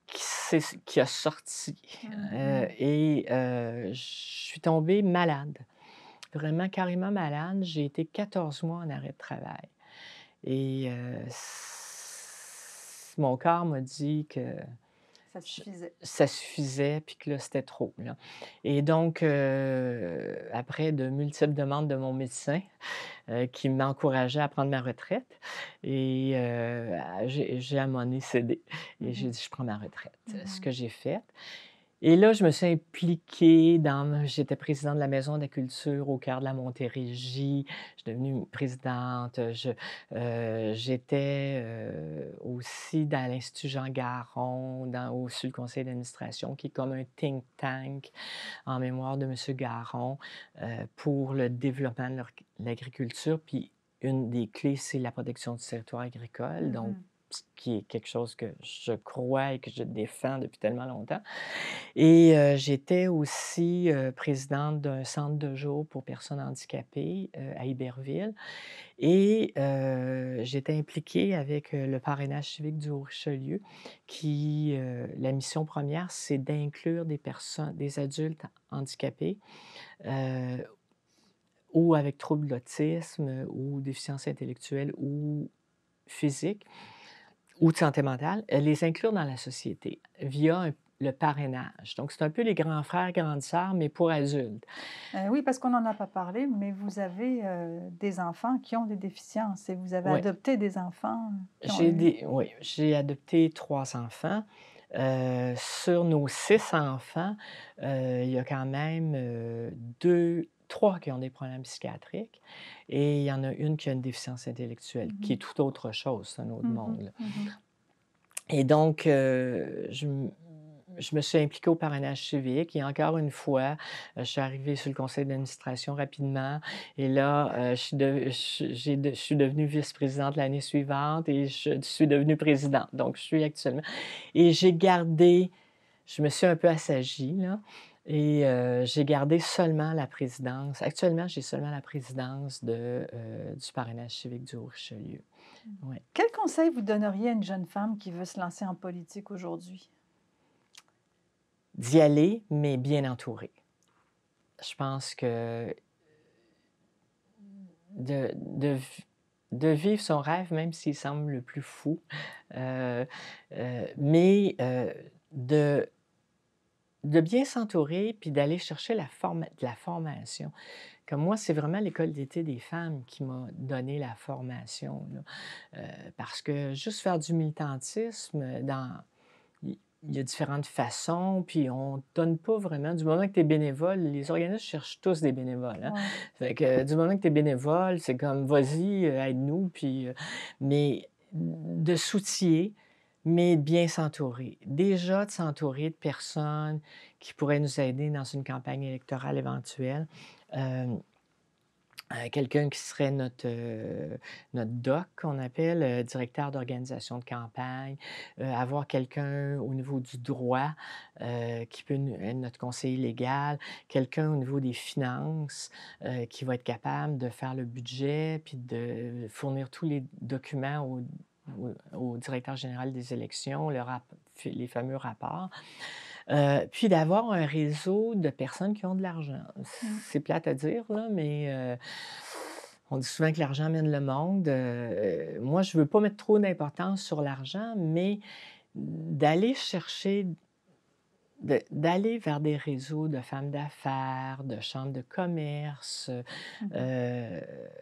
qui a sorti, Mmh mh. et je suis tombée malade. vraiment carrément malade. J'ai été 14 mois en arrêt de travail et mon corps m'a dit que Ça je suffisait. ça suffisait, puis que là, c'était trop, là. Et donc, après de multiples demandes de mon médecin, qui m'encourageait à prendre ma retraite et j'ai à un moment donné cédé et Mmh. j'ai dit: «Je prends ma retraite». Ce Mmh. que j'ai fait. Et là, je me suis impliquée j'étais présidente de la Maison de la culture au cœur de la Montérégie. Je suis devenue présidente. J'étais, aussi dans l'Institut Jean Garon, sur le conseil d'administration, qui est comme un think tank en mémoire de monsieur Garon, pour le développement de l'agriculture. Puis une des clés, c'est la protection du territoire agricole, donc Mmh. ce qui est quelque chose que je crois et que je défends depuis tellement longtemps. Et j'étais aussi, présidente d'un centre de jour pour personnes handicapées, à Iberville et j'étais impliquée avec, le parrainage civique du Haut-Richelieu qui, la mission première, c'est d'inclure des adultes handicapés, heu, ou avec troubles d'autisme, ou déficience intellectuelle ou physique, ou de santé mentale, les inclure dans la société via le parrainage. Donc, c'est un peu les grands frères, grandes sœurs, mais pour adultes. Oui, parce qu'on n'en a pas parlé, mais vous avez, des enfants qui ont des déficiences et vous avez Oui, adopté des enfants qui ont eu oui, j'ai adopté 3 enfants. Sur nos 6 enfants, il y a quand même, 2 3 qui ont des problèmes psychiatriques et il y en a une qui a une déficience intellectuelle, qui mmh est tout autre chose, c'est un autre mh. monde, là. Mmh. Et donc, je me suis impliquée au parrainage civique et encore une fois, je suis arrivée sur le conseil d'administration rapidement et là, je suis devenue vice-présidente l'année suivante et je suis devenue présidente. Donc je suis actuellement et je me suis un peu assagie là et j'ai gardé seulement la présidence. Actuellement, j'ai seulement la présidence du parrainage civique du Haut-Richelieu. Ouais. Quel conseil vous donneriez à une jeune femme qui veut se lancer en politique aujourd'hui? D'y aller, mais bien entourée. Je pense que de vivre son rêve, même s'il semble le plus fou, heu mais de bien s'entourer puis d'aller chercher de la formation. Comme moi, c'est vraiment l'école d'été des femmes qui m'a donné la formation, là, parce que juste faire du militantisme il y a différentes façons, puis on ne donne pas vraiment du moment que tu es bénévole, les organismes cherchent tous des bénévoles, hein. Ouais. Fait que du moment que tu es bénévole, c'est comme: «Vas-y, aide-nous», puis, mais de s'outiller, mais de bien s'entourer. Déjà de s'entourer de personnes qui pourraient nous aider dans une campagne électorale éventuelle, hem quelqu'un qui serait notre doc qu'on appelle, directeur d'organisation de campagne, avoir quelqu'un au niveau du droit, qui peut être notre conseiller légal, quelqu'un au niveau des finances, qui va être capable de faire le budget, puis de fournir tous les documents au directeur général des élections, les fameux rapports. Puis d'avoir un réseau de personnes qui ont de l'argent. Mmh. C'est plate à dire là, mais on dit souvent que l'argent mène le monde. Moi, je veux pas mettre trop d'importance sur l'argent, mais d'aller chercher d'aller vers des réseaux de femmes d'affaires, de chambres de commerce, Mmh.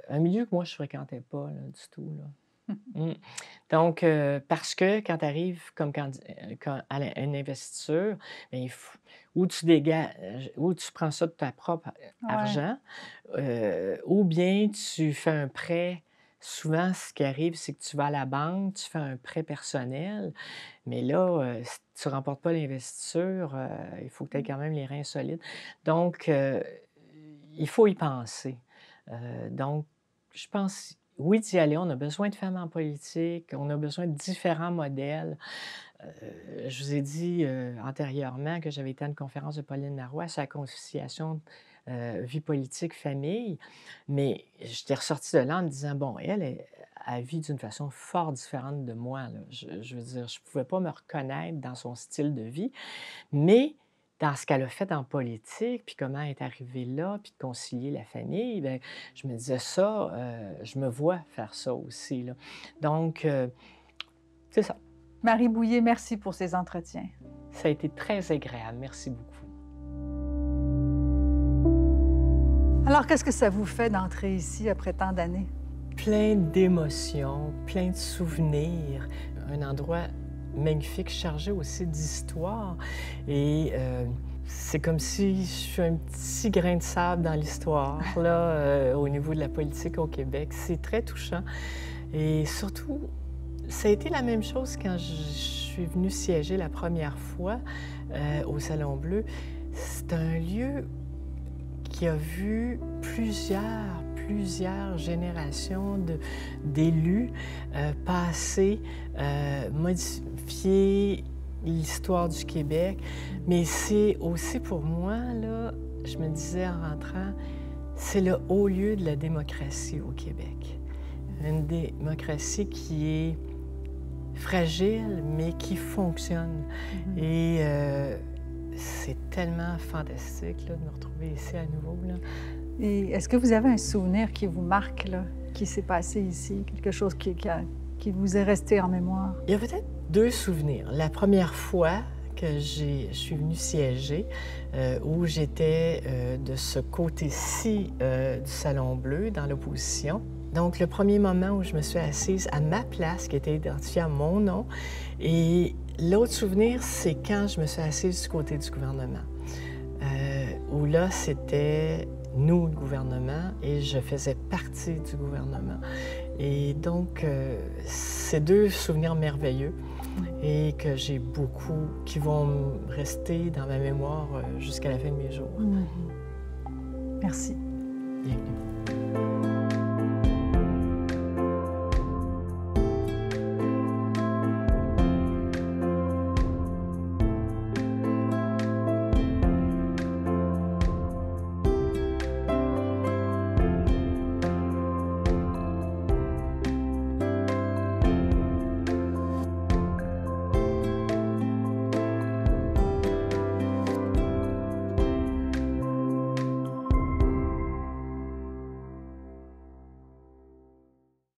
un milieu que moi je fréquentais pas là, du tout là. Mmh. Donc, parce que quand tu arrives comme à une investiture, bien, ou tu prends ça de ta propre Ouais. argent, ou bien tu fais un prêt. Souvent, ce qui arrive, c'est que tu vas à la banque, tu fais un prêt personnel, mais là, si tu ne remportes pas l'investiture, il faut que tu aies quand même les reins solides. Donc, il faut y penser. Donc, je pense, oui, d'y aller. On a besoin de femmes en politique, on a besoin de différents modèles. Je vous ai dit, antérieurement que j'avais été à une conférence de Pauline Marois sur la conciliation, vie politique-famille, mais j'étais ressortie de là en me disant: «Bon, elle vit d'une façon fort différente de moi, là». Je veux dire, je ne pouvais pas me reconnaître dans son style de vie, mais dans ce qu'elle a fait en politique, puis comment elle est arrivée là, puis de concilier la famille, bien, je me disais ça, je me vois faire ça aussi, là. Donc, c'est ça. Marie Bouillet, merci pour ces entretiens. Ça a été très agréable. Merci beaucoup. Alors, qu'est-ce que ça vous fait d'entrer ici après tant d'années? Plein d'émotions, plein de souvenirs. Un endroit magnifique, chargé aussi d'histoire. Et c'est comme si je suis un petit grain de sable dans l'histoire, là, au niveau de la politique au Québec. C'est très touchant. Et surtout, ça a été la même chose quand je suis venue siéger la première fois au Salon Bleu. C'est un lieu qui a vu plusieurs générations d'élus passer, modifier l'histoire du Québec. Mais c'est aussi pour moi, là, je me disais en rentrant, c'est le haut lieu de la démocratie au Québec. Une démocratie qui est fragile, mais qui fonctionne. Et c'est tellement fantastique là, de me retrouver ici à nouveau. Là. Et est-ce que vous avez un souvenir qui vous marque, là, qui s'est passé ici, quelque chose qui vous est resté en mémoire? Il y a peut-être 2 souvenirs. La première fois que je suis venue siéger, où j'étais de ce côté-ci du Salon Bleu, dans l'opposition. Donc, le premier moment où je me suis assise à ma place, qui était identifiée à mon nom, et l'autre souvenir, c'est quand je me suis assise du côté du gouvernement, où là, c'était nous, le gouvernement, et je faisais partie du gouvernement. Et donc, c'est 2 souvenirs merveilleux et que j'ai beaucoup, qui vont rester dans ma mémoire jusqu'à la fin de mes jours. Merci. Bienvenue.